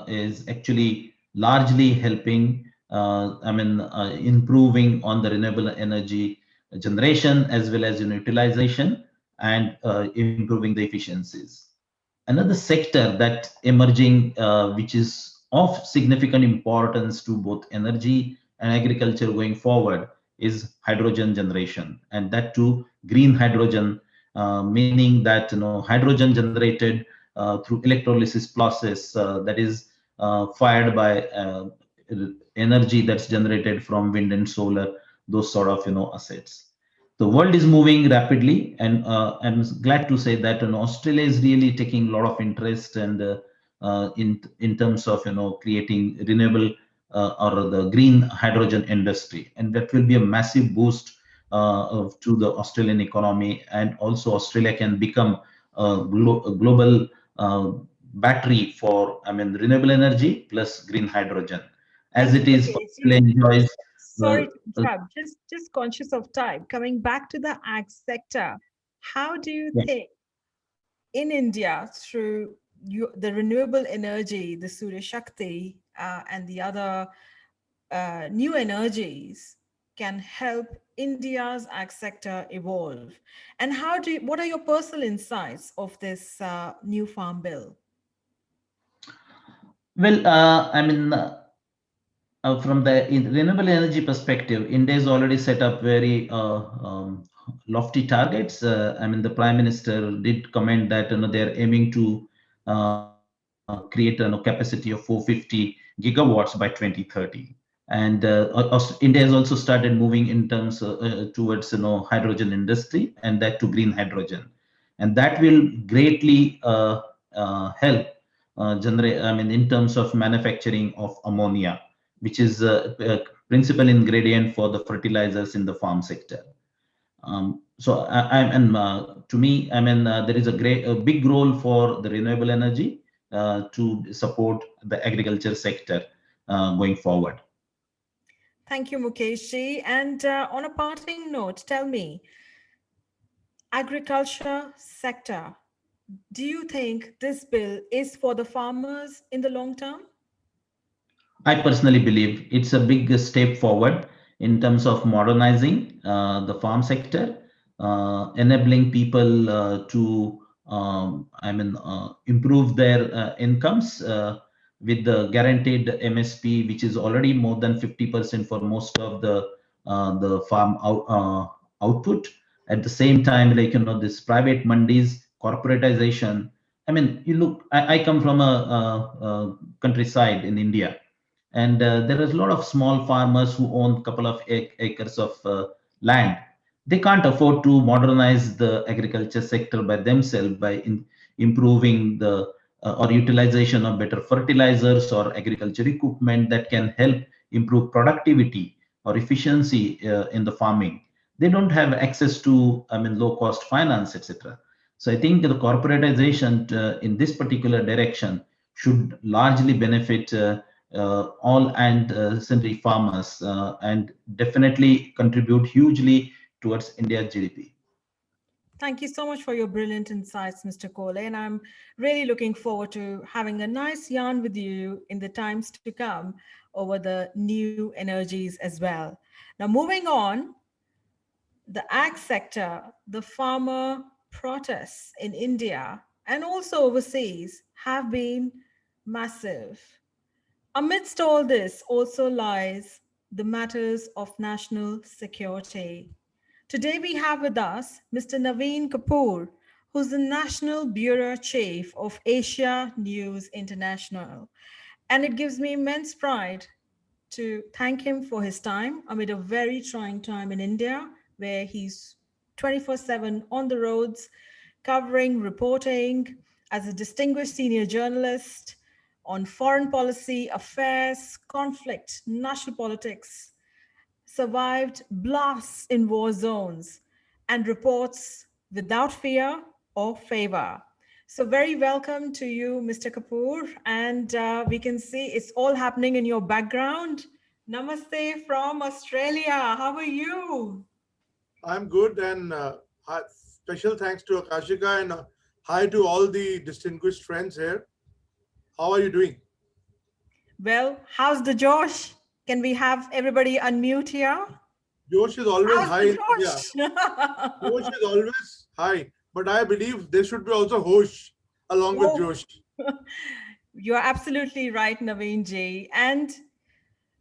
is actually largely helping, improving on the renewable energy generation as well as utilization and improving the efficiencies. Another sector that emerging, which is of significant importance to both energy and agriculture going forward, is hydrogen generation, and that too green hydrogen, meaning that hydrogen generated through electrolysis process, that is fired by energy that's generated from wind and solar, those sort of assets. The world is moving rapidly, and I'm glad to say that Australia is really taking a lot of interest and in terms of creating renewable or the green hydrogen industry, and that will be a massive boost to the Australian economy, and also Australia can become a global battery for renewable energy plus green hydrogen, as it is. Australia enjoys. Sorry to interrupt, just conscious of time. Coming back to the ag sector, how do you think in India, through the renewable energy, the Surya Shakti, and the other new energies, can help India's ag sector evolve? And what are your personal insights of this new farm bill? Well, from the renewable energy perspective, India has already set up very lofty targets. The Prime Minister did comment that they are aiming to create a capacity of 450 gigawatts by 2030. And India has also started moving in terms towards hydrogen industry, and that to green hydrogen, and that will greatly help generate. In terms of manufacturing of ammonia, which is a principal ingredient for the fertilizers in the farm sector. To me, there is a big role for the renewable energy to support the agriculture sector going forward. Thank you, Mukeshji. And on a parting note, tell me, agriculture sector, do you think this bill is for the farmers in the long term? I personally believe it's a big step forward in terms of modernizing the farm sector, enabling people to improve their incomes with the guaranteed MSP, which is already more than 50% for most of the farm output. At the same time, this private mandis, corporatization. I come from a countryside in India, and there is a lot of small farmers who own a couple of acres of land. They can't afford to modernize the agriculture sector by themselves by improving the or utilization of better fertilizers or agriculture equipment that can help improve productivity or efficiency in the farming. They don't have access to low cost finance, etc. So I think the corporatization in this particular direction should largely benefit all and sundry farmers and definitely contribute hugely towards India's GDP. Thank you so much for your brilliant insights, Mr. Kole. And I'm really looking forward to having a nice yarn with you in the times to come over the new energies as well. Now, moving on, the ag sector, the farmer protests in India and also overseas have been massive. Amidst all this also lies the matters of national security. Today we have with us Mr. Naveen Kapoor, who's the National Bureau Chief of Asia News International. And it gives me immense pride to thank him for his time amid a very trying time in India, where he's 24/7 on the roads, covering, reporting as a distinguished senior journalist on foreign policy, affairs, conflict, national politics, survived blasts in war zones, and reports without fear or favor. So very welcome to you, Mr. Kapoor. And we can see it's all happening in your background. Namaste from Australia. How are you? I'm good, and special thanks to Akashika, and Hi to all the distinguished friends here. How are you doing? Well, how's the Josh? Can we have everybody unmute here? Josh is always How's high the in India. Josh Josh? is always high, but I believe there should be also Hosh along with Oh, Josh. you're absolutely right, Naveen ji. And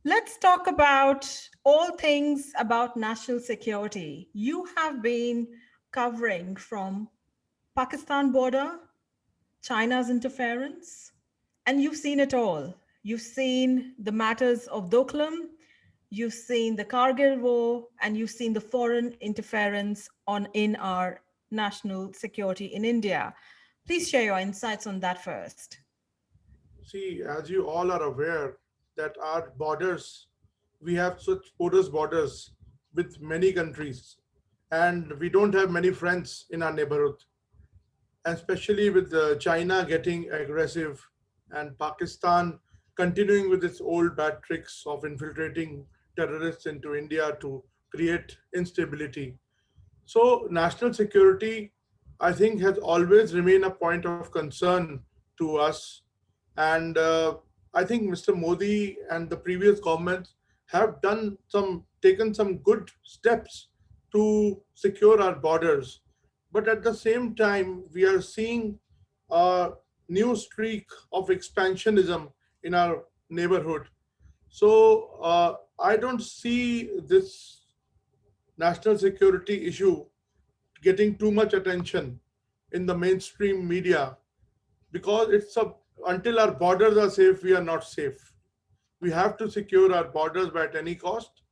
let's talk about all things about national security. You have been covering from Pakistan border, China's interference, and you've seen it all. You've seen the matters of Doklam, you've seen the Kargil war, and you've seen the foreign interference in our national security in India. Please share your insights on that first. See, as you all are aware, that our borders, we have such porous borders with many countries, and we don't have many friends in our neighborhood, especially with China getting aggressive and Pakistan continuing with its old bad tricks of infiltrating terrorists into India to create instability. So, national security, I think, has always remained a point of concern to us. And I think Mr. Modi and the previous governments have taken some good steps to secure our borders. But at the same time, we are seeing a new streak of expansionism in our neighborhood. So I don't see this national security issue getting too much attention in the mainstream media because until our borders are safe, we are not safe. We have to secure our borders by at any cost.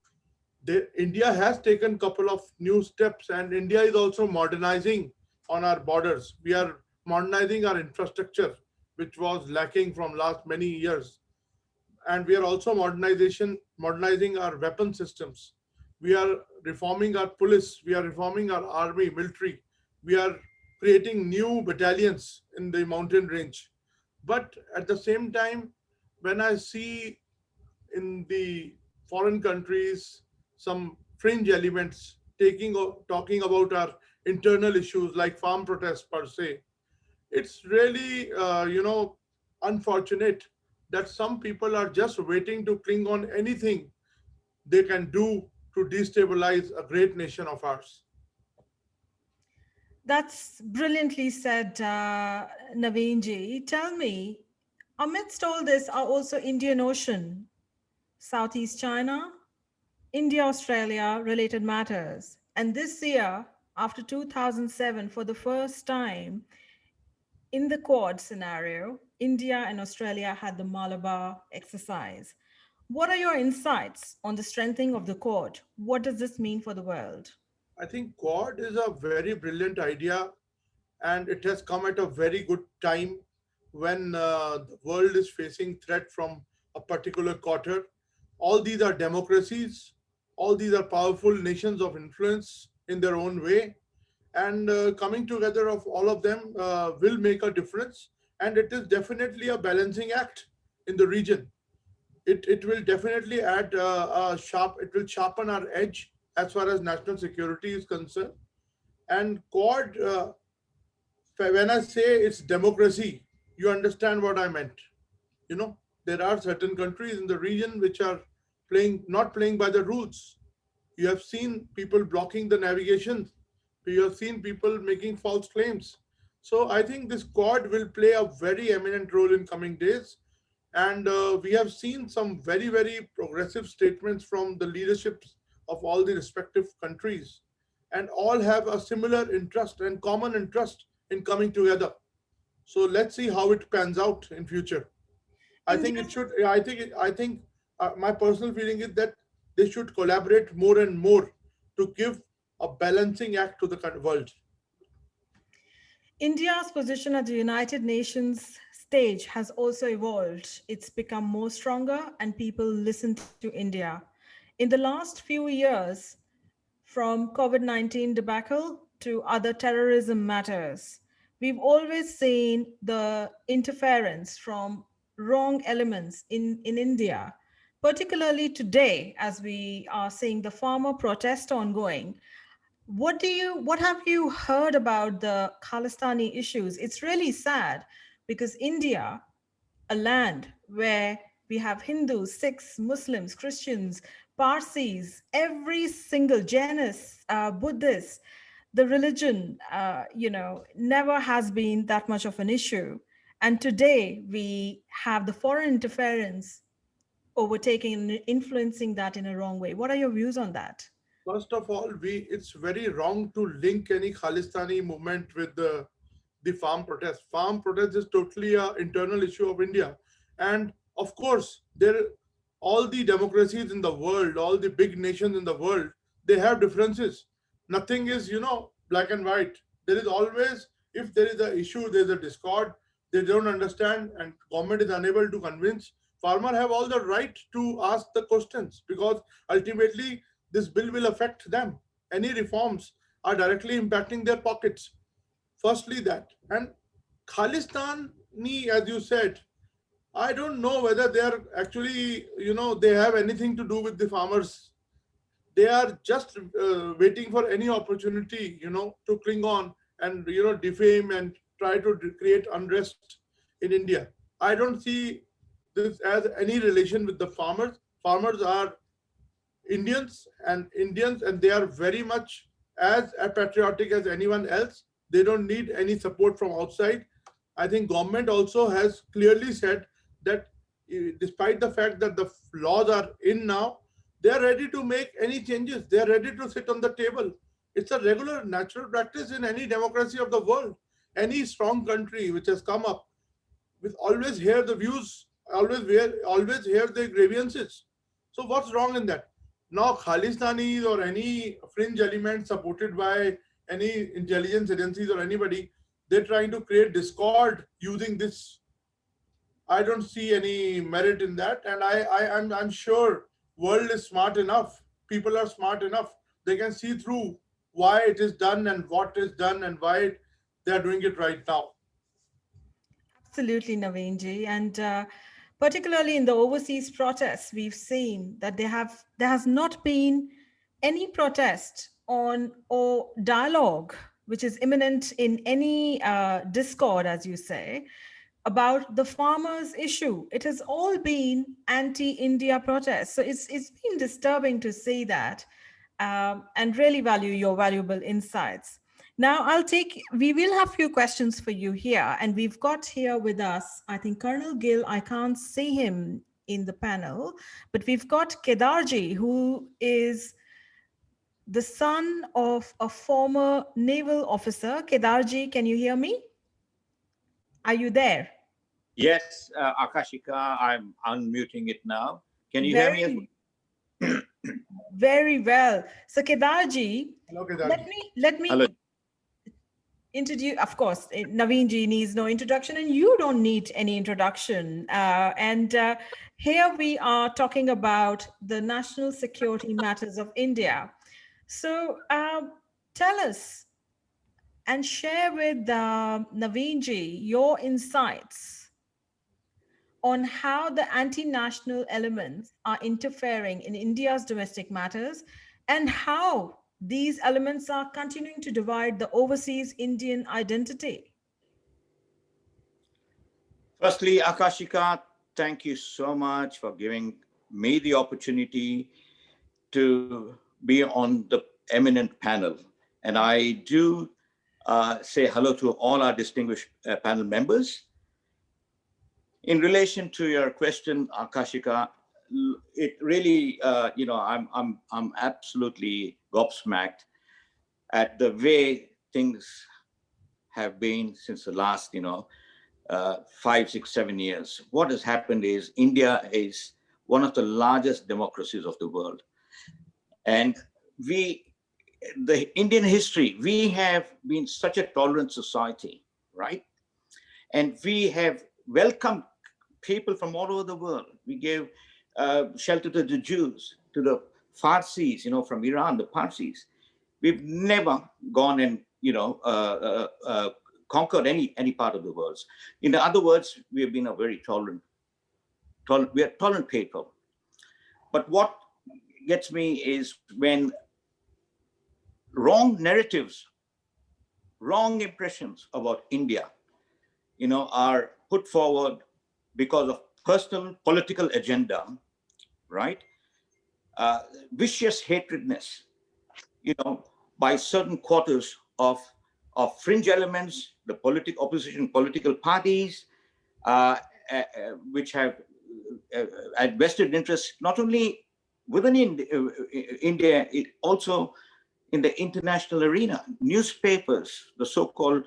India has taken a couple of new steps, and India is also modernizing on our borders. We are modernizing our infrastructure, which was lacking from last many years, and we are also modernizing our weapon systems. We are reforming our police. We are reforming our army, military. We are creating new battalions in the mountain range. But at the same time, when I see in the foreign countries some fringe elements talking about our internal issues like farm protests per se, it's really unfortunate that some people are just waiting to cling on anything they can do to destabilize a great nation of ours. That's brilliantly said, Naveen ji. Tell me, amidst all this are also Indian Ocean, Southeast China, India, Australia related matters. And this year, after 2007, for the first time in the Quad scenario, India and Australia had the Malabar exercise. What are your insights on the strengthening of the Quad? What does this mean for the world? I think Quad is a very brilliant idea, and it has come at a very good time when the world is facing threat from a particular quarter. All these are democracies, all these are powerful nations of influence in their own way, and coming together of all of them will make a difference, and it is definitely a balancing act in the region. It will definitely add it will sharpen our edge as far as national security is concerned. And Quad, when I say it's democracy, you understand what I meant. You know, there are certain countries in the region which are not playing by the rules. You have seen people blocking the navigation. You have seen people making false claims. So I think this Quad will play a very eminent role in coming days. And we have seen some very, very progressive statements from the leaderships of all the respective countries. And all have a similar interest and common interest in coming together. So let's see how it pans out in future. I think it should. I think my personal feeling is that they should collaborate more and more to give a balancing act to the world. India's position at the United Nations stage has also evolved. It's become more stronger and people listen to India. In the last few years, from COVID-19 debacle to other terrorism matters, we've always seen the interference from wrong elements in India, particularly today as we are seeing the farmer protest ongoing. What have you heard about the Khalistani issues? It's really sad because India, a land where we have Hindus, Sikhs, Muslims, Christians, Parsis, every single Jainis, Buddhists, the religion, never has been that much of an issue. And today we have the foreign interference overtaking and influencing that in a wrong way. What are your views on that? First of all, it's very wrong to link any Khalistani movement with the farm protest. Farm protest is totally an internal issue of India. And of course, all the democracies in the world, all the big nations in the world, they have differences. Nothing is, black and white. There is always, if there is an issue, there's a discord, they don't understand, and government is unable to convince. Farmers have all the right to ask the questions, because ultimately this bill will affect them. Any reforms are directly impacting their pockets. Firstly, that. And Khalistani, as you said, I don't know whether they are actually, they have anything to do with the farmers. They are just waiting for any opportunity, to cling on and, defame and try to create unrest in India. I don't see this as any relation with the farmers. Farmers are Indians, and they are very much as patriotic as anyone else. They don't need any support from outside. I think government also has clearly said that despite the fact that the laws are in now, they are ready to make any changes. They are ready to sit on the table. It's a regular, natural practice in any democracy of the world. Any strong country which has come up with always hear the views, always hear the grievances. So what's wrong in that? Now Khalistanis or any fringe element supported by any intelligence agencies or anybody, they're trying to create discord using this. I don't see any merit in that, and I'm sure world is smart enough. People are smart enough. They can see through why it is done and what is done and why they are doing it right now. Absolutely, Naveenji. And particularly in the overseas protests, we've seen that there has not been any protest on or dialogue which is imminent in any discord, as you say, about the farmers' issue. It has all been anti-India protests. So it's been disturbing to see that, and really value your valuable insights. Now we will have a few questions for you here, and we've got here with us, I think, Colonel Gill. I can't see him in the panel, but we've got Kedarji, who is the son of a former naval officer. Kedarji, can you hear me? Are you there? Yes, Akashika, I'm unmuting it now. Can you hear me as well? Very well. So Kedarji, Hello, Kedarji. let me Hello. introduce, of course, Naveenji needs no introduction, and you don't need any introduction. Here we are talking about the national security matters of India. So tell us and share with Naveenji your insights on how the anti-national elements are interfering in India's domestic matters, and how these elements are continuing to divide the overseas Indian identity. Firstly, Akashika, thank you so much for giving me the opportunity to be on the eminent panel. And I do say hello to all our distinguished panel members. In relation to your question, Akashika, it really, I'm absolutely gobsmacked at the way things have been since the last, 5, 6, 7 years. What has happened is India is one of the largest democracies of the world. And the Indian history, we have been such a tolerant society, right? And we have welcomed people from all over the world. We gave shelter to the Jews, to the Parsis, from Iran, the Parsis. We've never gone and, conquered any part of the world. In other words, we have been a very tolerant people. But what gets me is when wrong narratives, wrong impressions about India, are put forward because of personal political agenda, right? Vicious hatredness, by certain quarters of fringe elements, the opposition political parties, which have vested interests not only within India, also in the international arena. Newspapers, the so-called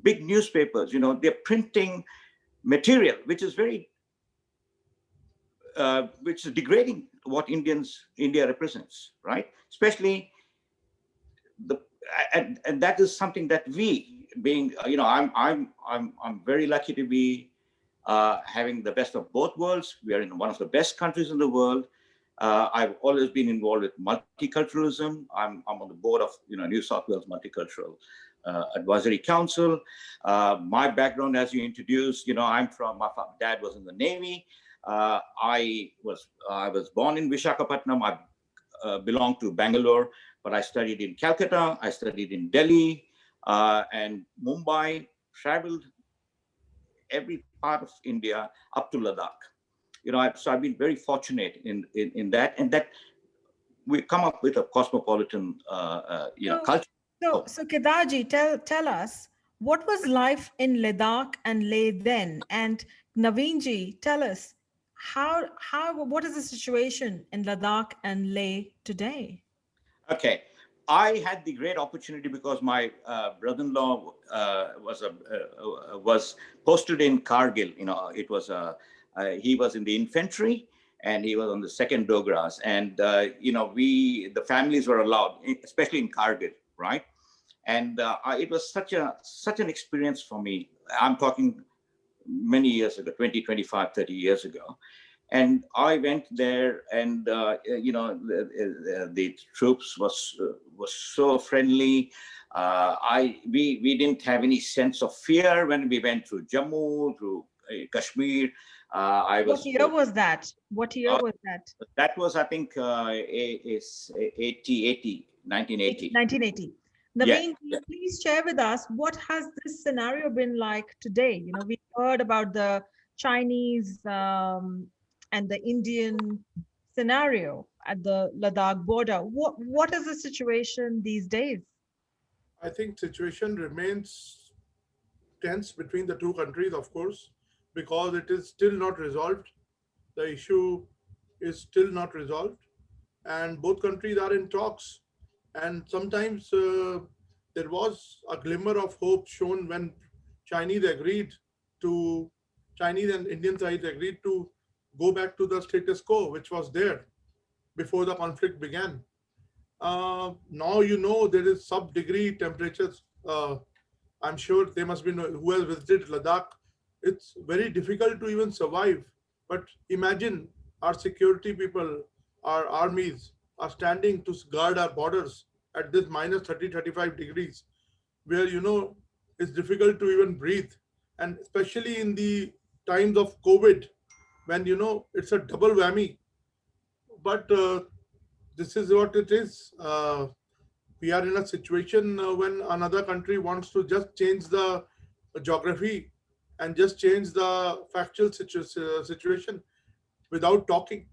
big newspapers, they're printing material which is which is degrading what India represents, right? Especially and that is something that we, being, I'm very lucky to be having the best of both worlds. We are in one of the best countries in the world. I've always been involved with multiculturalism. I'm on the board of New South Wales Multicultural Advisory Council. My background, as you introduced, my dad was in the Navy. I was born in Visakhapatnam. I belong to Bangalore, but I studied in Calcutta. I studied in Delhi and Mumbai. Traveled every part of India up to Ladakh. So I've been very fortunate in that, and that we come up with a cosmopolitan, culture. So Kedarji, tell us, what was life in Ladakh and Leh then? And Naveenji, tell us, what is the situation in Ladakh and Leh today? Okay, I had the great opportunity because my brother-in-law was posted in Kargil. It was he was in the infantry and he was on the 2nd Dogras, and the families were allowed, especially in Kargil, right? And it was such an experience for me. I'm talking many years ago, 20, 25, 30 years ago. And I went there, and the troops was so friendly. We didn't have any sense of fear when we went through Jammu, through Kashmir. What year was that? That was, I think, 1980. 1980. Naveen, please share with us, what has this scenario been like today? We heard about the Chinese and the Indian scenario at the Ladakh border. What is the situation these days? I think situation remains tense between the two countries, of course, because it is still not resolved. The issue is still not resolved, and both countries are in talks. And sometimes there was a glimmer of hope shown when Chinese and Indian sides agreed to go back to the status quo, which was there before the conflict began. Now, there is sub-degree temperatures. I'm sure they must be, who has visited Ladakh, it's very difficult to even survive. But imagine our security people, our armies are standing to guard our borders at this minus 30, 35 degrees, where, it's difficult to even breathe. And especially in the times of COVID, when, it's a double whammy. But this is what it is. We are in a situation when another country wants to just change the geography and just change the factual situation without talking.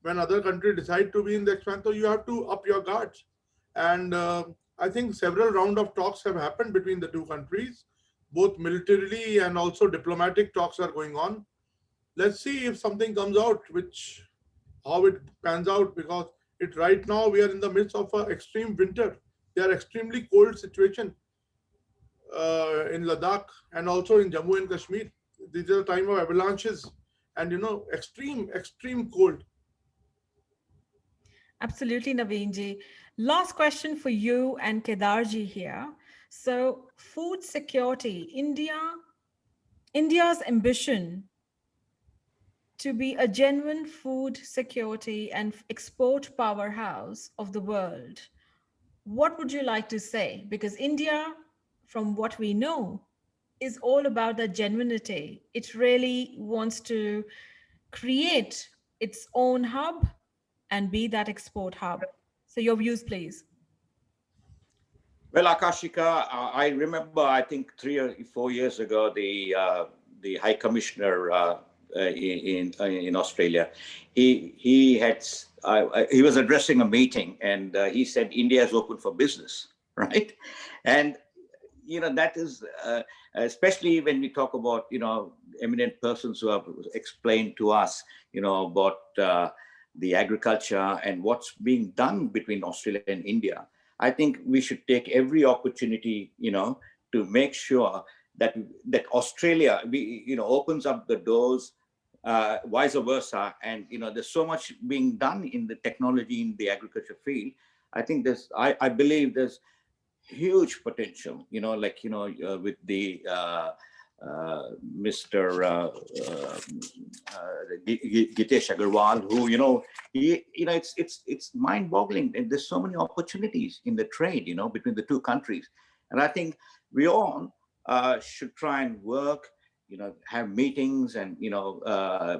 When other countries decide to be in the expansion, you have to up your guards. And I think several rounds of talks have happened between the two countries, both militarily and also diplomatic talks are going on. Let's see if something comes out, how it pans out, because right now we are in the midst of an extreme winter. They are extremely cold situation in Ladakh and also in Jammu and Kashmir. These are time of avalanches and extreme cold. Absolutely, Naveenji. Last question for you and Kedarji here. So, food security, India's ambition to be a genuine food security and export powerhouse of the world. What would you like to say? Because India, from what we know, is all about the genuinity. It really wants to create its own hub and be that export hub. So your views, please. Well, Akashika, I remember, I think 3 or 4 years ago, the High Commissioner in Australia, he was addressing a meeting, and he said India is open for business, right? And that is especially when we talk about eminent persons who have explained to us about the agriculture and what's being done between Australia and India. I think we should take every opportunity, to make sure that Australia, opens up the doors, vice versa. And there's so much being done in the technology in the agriculture field. I think I believe there's huge potential. With the Mr. Gitesh Agarwal, who it's mind-boggling, and there's so many opportunities in the trade, between the two countries, and I think we all should try and work, have meetings, and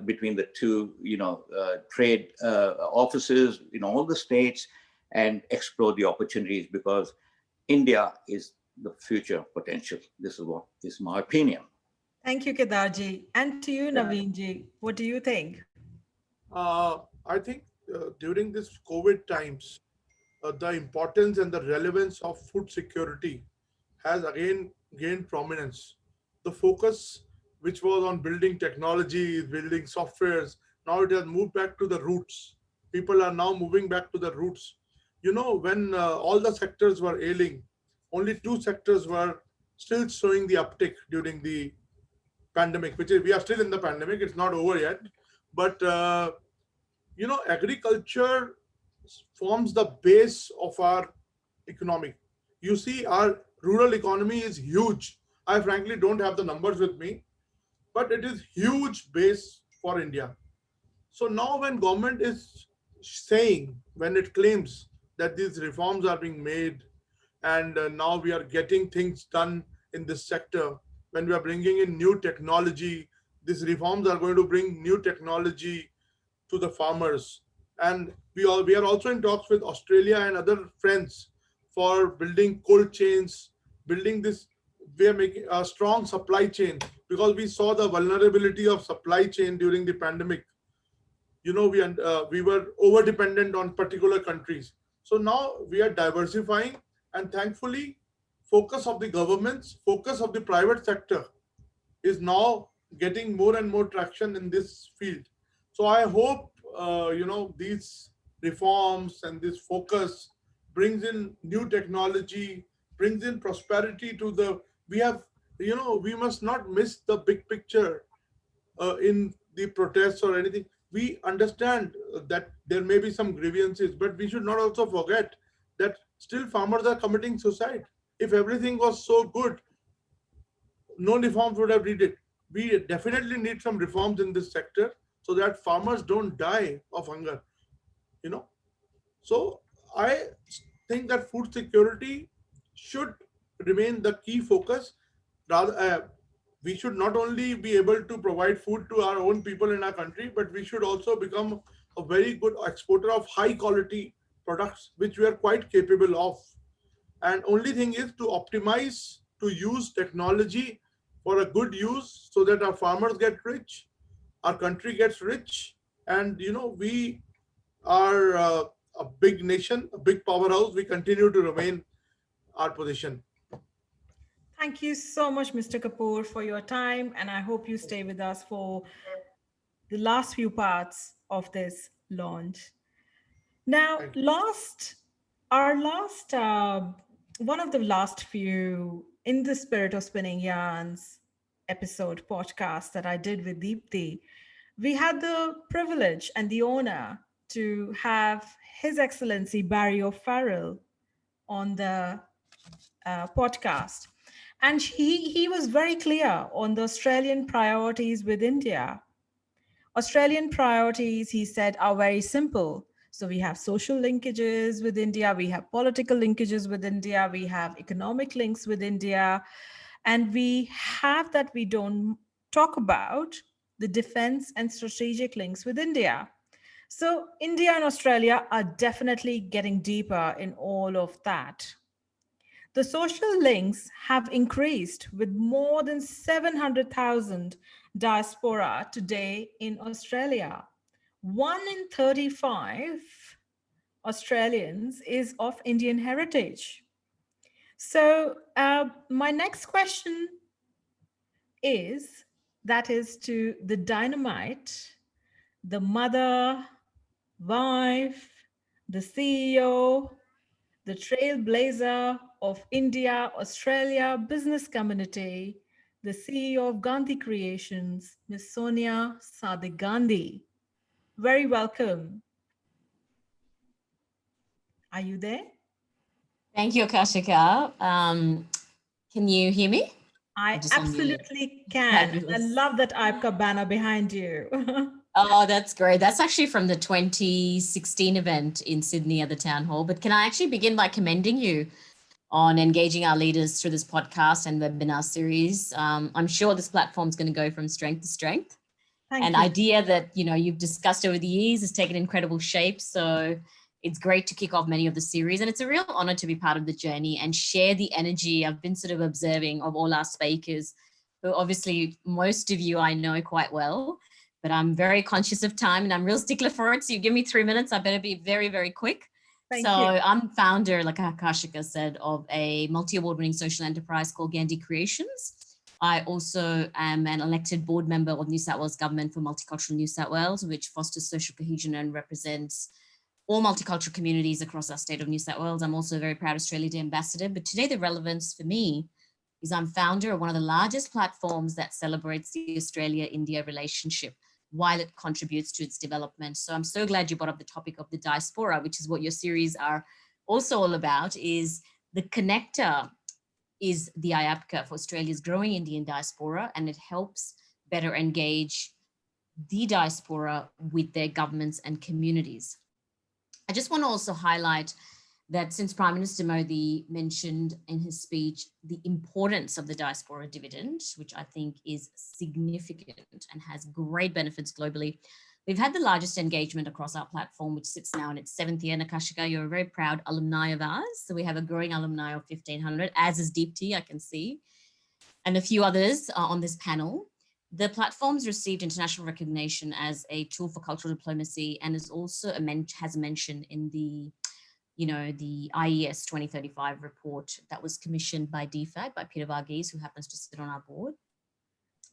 between the two, trade offices in all the states, and explore the opportunities, because India is the future potential. This is my opinion. Thank you, Kedarji. And to you, Naveenji, what do you think? I think during this COVID times, the importance and the relevance of food security has again gained prominence. The focus, which was on building technologies, building softwares, now it has moved back to the roots. People are now moving back to the roots. When all the sectors were ailing, only 2 sectors were still showing the uptick during the pandemic, which is, we are still in the pandemic, it's not over yet. But, agriculture forms the base of our economy. You see, our rural economy is huge. I frankly don't have the numbers with me, but it is huge base for India. So now when government is saying, when it claims that these reforms are being made, and now we are getting things done in this sector, when we are bringing in new technology, these reforms are going to bring new technology to the farmers. And we are also in talks with Australia and other friends for building cold chains, building this, we are making a strong supply chain, because we saw the vulnerability of supply chain during the pandemic. We were over dependent on particular countries. So now we are diversifying, and thankfully focus of the governments, focus of the private sector is now getting more and more traction in this field. So I hope these reforms and this focus brings in new technology, brings in prosperity to we must not miss the big picture in the protests or anything. We understand that there may be some grievances, but we should not also forget that still farmers are committing suicide. If everything was so good, no reforms would have needed. We definitely need some reforms in this sector so that farmers don't die of hunger. So I think that food security should remain the key focus. Rather, we should not only be able to provide food to our own people in our country, but we should also become a very good exporter of high quality products, which we are quite capable of. And only thing is to optimize, to use technology for a good use, so that our farmers get rich, our country gets rich, and we are a big nation, a big powerhouse. We continue to remain our position. Thank you so much, Mr. Kapoor, for your time, and I hope you stay with us for the last few parts of this launch. Now, one of the last few In the Spirit of Spinning Yarns episode podcast that I did with Deepthi, we had the privilege and the honor to have His Excellency Barry O'Farrell on the podcast. And he was very clear on the Australian priorities with India. Australian priorities, he said, are very simple. So we have social linkages with India, we have political linkages with India, we have economic links with India, and we have that we don't talk about the defense and strategic links with India. So India and Australia are definitely getting deeper in all of that. The social links have increased with more than 700,000 diaspora today in Australia. 1 in 35 Australians is of Indian heritage. So my next question is to the dynamite, the mother, wife, the CEO, the trailblazer of India, Australia business community, the CEO of Gandhi Creations, Ms. Sonia Sadiq Gandhi. Very welcome. Are you there? Thank you, Akashika. Can you hear me? I absolutely can. Fabulous. I love that IPCA banner behind you. Oh, that's great. That's actually from the 2016 event in Sydney at the Town Hall. But can I actually begin by commending you on engaging our leaders through this podcast and webinar series? I'm sure this platform is going to go from strength to strength. An idea that, you know, you've discussed over the years has taken incredible shape. So it's great to kick off many of the series. And it's a real honor to be part of the journey and share the energy I've been sort of observing of all our speakers, who obviously most of you I know quite well. But I'm very conscious of time and I'm real stickler for it. So you give me 3 minutes, I better be very, very quick. Thank you. I'm founder, like Akashika said, of a multi-award winning social enterprise called Gandhi Creations. I also am an elected board member of New South Wales Government for Multicultural New South Wales, which fosters social cohesion and represents all multicultural communities across our state of New South Wales. I'm also a very proud Australia Day ambassador. But today the relevance for me is I'm founder of one of the largest platforms that celebrates the Australia-India relationship while it contributes to its development. So I'm so glad you brought up the topic of the diaspora, which is what your series are also all about. Is the connector is the IAPCA for Australia's growing Indian diaspora, and it helps better engage the diaspora with their governments and communities. I just want to also highlight that since Prime Minister Modi mentioned in his speech the importance of the diaspora dividend, which I think is significant and has great benefits globally, we've had the largest engagement across our platform, which sits now in its 7th year. Nakashika, you're a very proud alumni of ours. So we have a growing alumni of 1,500, as is Deepti, I can see, and a few others on this panel. The platform's received international recognition as a tool for cultural diplomacy and is also has mentioned in the IES 2035 report that was commissioned by DFAT, by Peter Varghese, who happens to sit on our board.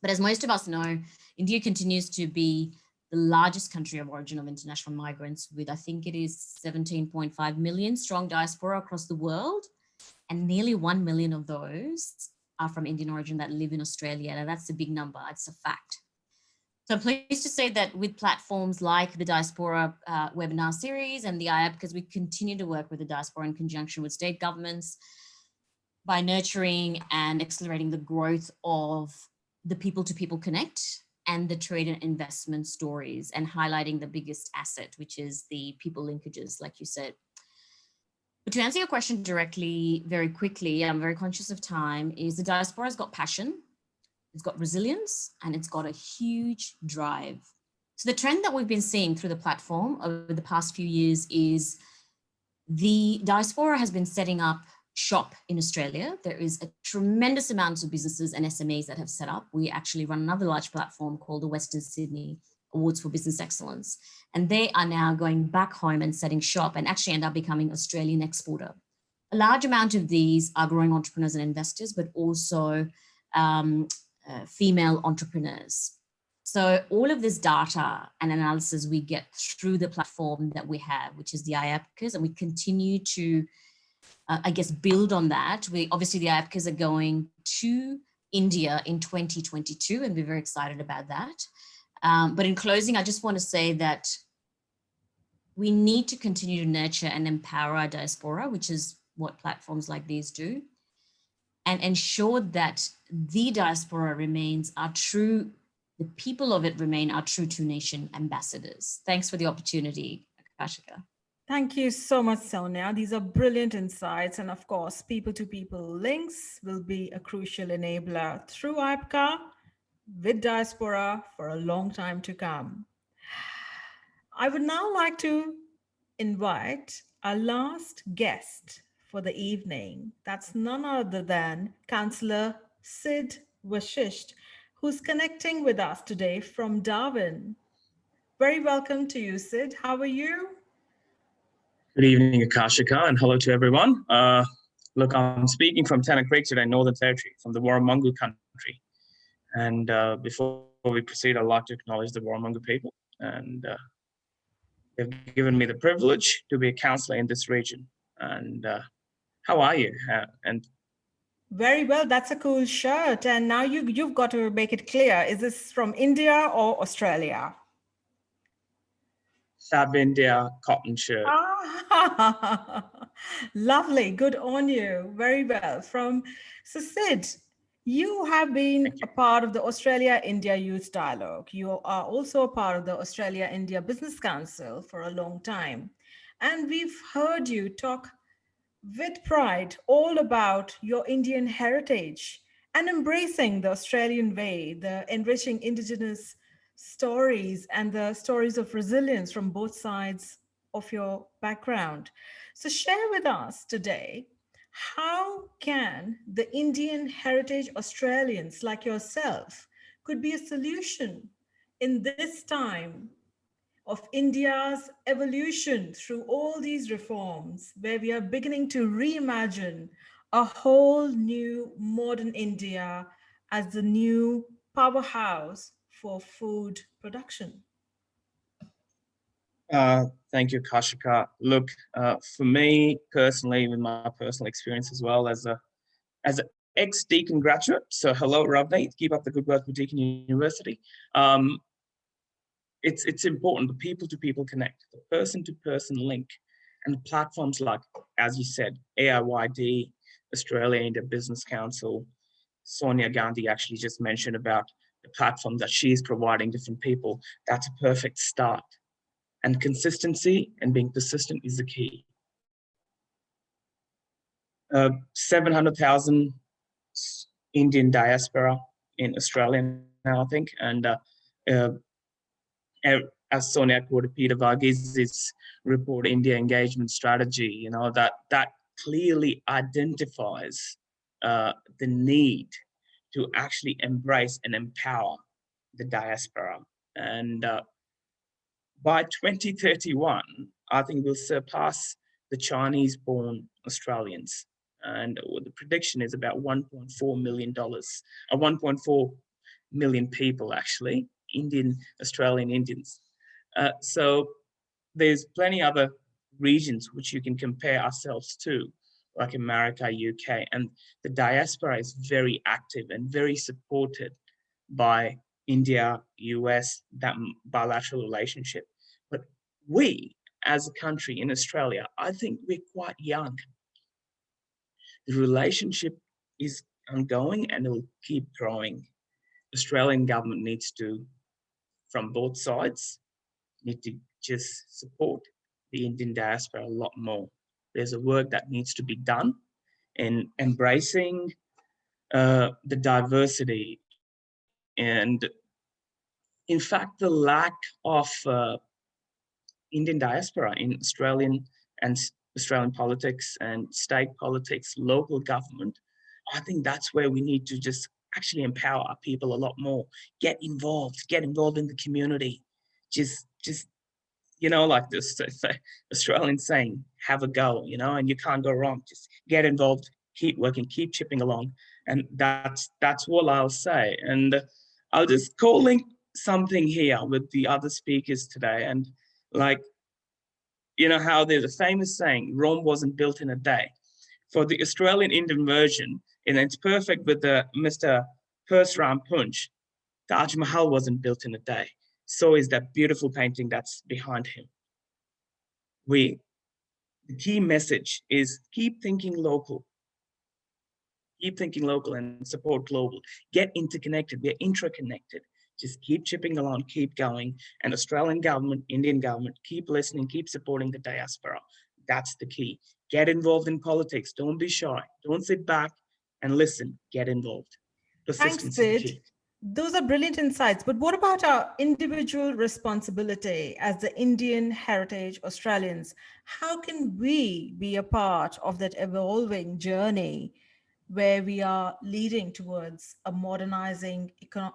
But as most of us know, India continues to be the largest country of origin of international migrants with, I think it is 17.5 million strong diaspora across the world. And nearly 1 million of those are from Indian origin that live in Australia. Now that's a big number, it's a fact. So I'm pleased to say that with platforms like the Diaspora webinar series and the IAP, because we continue to work with the diaspora in conjunction with state governments by nurturing and accelerating the growth of the people-to-people connect and the trade and investment stories, and highlighting the biggest asset, which is the people linkages, like you said. But to answer your question directly, very quickly, I'm very conscious of time, is the diaspora has got passion, it's got resilience, and it's got a huge drive. So the trend that we've been seeing through the platform over the past few years is the diaspora has been setting up shop in Australia. There is a tremendous amount of businesses and SMEs that have set up. We actually run another large platform called the Western Sydney Awards for Business Excellence. And they are now going back home and setting shop and actually end up becoming Australian exporter. A large amount of these are growing entrepreneurs and investors, but also female entrepreneurs. So all of this data and analysis we get through the platform that we have, which is the IAPCAs, and we continue to, build on that. Obviously the IAPCAs are going to India in 2022, and we're very excited about that. But in closing, I just want to say that we need to continue to nurture and empower our diaspora, which is what platforms like these do, and ensure that the diaspora remains the people of it remain our true two-nation ambassadors. Thanks for the opportunity, Akashika. Thank you so much, Sonia. These are brilliant insights. And of course, people-to-people links will be a crucial enabler through IPCA with diaspora for a long time to come. I would now like to invite our last guest for the evening. That's none other than Councillor Sid Vashisht, who's connecting with us today from Darwin. Very welcome to you, Sid. How are you? Good evening, Akashika, and hello to everyone. Look, I'm speaking from Tennant Creek today, Northern Territory, from the Warramungu country. And before we proceed, I'd like to acknowledge the Warramungu people. And they've given me the privilege to be a councillor in this region. And how are you? And very well. That's a cool shirt. And now you've got to make it clear. Is this from India or Australia? South India cotton shirt. Lovely. Good on you. Very well. So Sid, you have been a part of the Australia-India Youth Dialogue. You are also a part of the Australia-India Business Council for a long time. And we've heard you talk with pride all about your Indian heritage and embracing the Australian way, the enriching Indigenous stories and the stories of resilience from both sides of your background. So share with us today, how can the Indian heritage Australians like yourself could be a solution in this time of India's evolution through all these reforms, where we are beginning to reimagine a whole new modern India as the new powerhouse for food production? Thank you, Kashika. Look, for me personally, with my personal experience as well as an ex-Deakin graduate, so hello, Ravneet, keep up the good work with Deakin University. It's important, the people-to-people connect, the person-to-person link, and platforms like, as you said, AIYD, Australia-India Business Council. Sonia Gandhi actually just mentioned about the platform that she's providing different people. That's a perfect start. And consistency and being persistent is the key. 700,000 Indian diaspora in Australia now, I think, and as Sonia quoted Peter Varghese' report, India Engagement Strategy, that clearly identifies the need to actually embrace and empower the diaspora. And by 2031, I think we'll surpass the Chinese-born Australians. And the prediction is about $1.4 million, 1.4 million people actually, Australian Indians. So there's plenty other regions which you can compare ourselves to, like America, UK, and the diaspora is very active and very supported by India, US, that bilateral relationship. But we, as a country in Australia, I think we're quite young. The relationship is ongoing and it will keep growing. Australian government needs to, from both sides, need to just support the Indian diaspora a lot more. There's a work that needs to be done in embracing the diversity. And in fact, the lack of Indian diaspora in Australian politics and state politics, local government, I think that's where we need to just actually empower our people a lot more. Get involved in the community. Just like this Australian saying, have a go, and you can't go wrong. Just get involved, keep working, keep chipping along. And that's all I'll say. And I'll just co-link something here with the other speakers today. And how there's a famous saying, Rome wasn't built in a day. For the Australian Indian version, and it's perfect with the Mr. Persram Punch, Taj Mahal wasn't built in a day. So is that beautiful painting that's behind him. The key message is keep thinking local. Keep thinking local and support global. Get interconnected. We're interconnected. Just keep chipping along, keep going. And Australian government, Indian government, keep listening, keep supporting the diaspora. That's the key. Get involved in politics. Don't be shy. Don't sit back and listen. Get involved. Thanks, Sid. Those are brilliant insights. But what about our individual responsibility as the Indian heritage Australians? How can we be a part of that evolving journey where we are leading towards a modernizing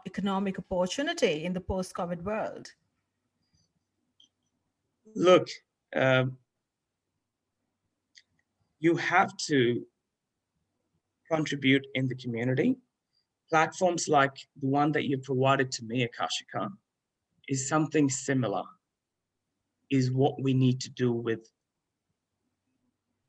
economic opportunity in the post-COVID world? Look, you have to contribute in the community. Platforms like the one that you provided to me, Akashika, is something similar, is what we need to do with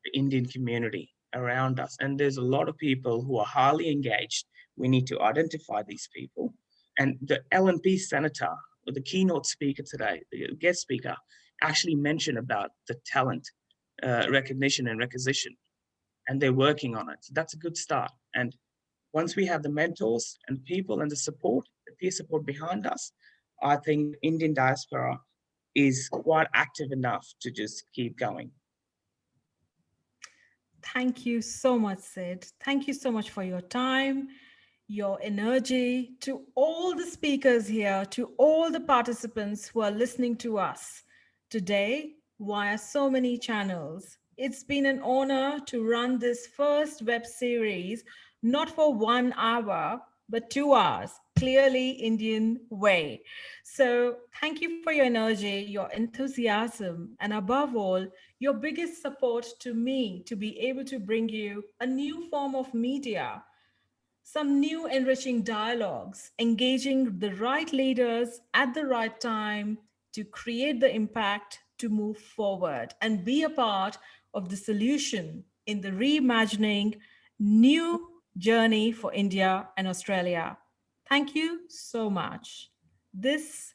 the Indian community around us. And there's a lot of people who are highly engaged. We need to identify these people. And the LNP senator, or the keynote speaker today, the guest speaker, actually mentioned about the talent recognition and requisition, and they're working on it. So that's a good start. And once we have the mentors and people and the support, the peer support behind us, I think Indian diaspora is quite active enough to just keep going. Thank you so much, Sid. Thank you so much for your time, your energy, to all the speakers here, to all the participants who are listening to us today via so many channels. It's been an honor to run this first web series, not for 1 hour, but 2 hours, clearly Indian way. So thank you for your energy, your enthusiasm, and above all, your biggest support to me to be able to bring you a new form of media, some new enriching dialogues, engaging the right leaders at the right time to create the impact to move forward and be a part of the solution in the reimagining new journey for India and Australia. Thank you so much. This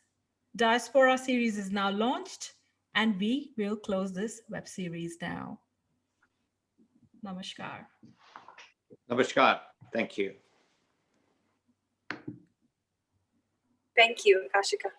Diaspora series is now launched, and we will close this web series now. Namaskar. Namaskar. Thank you. Thank you, Akashika.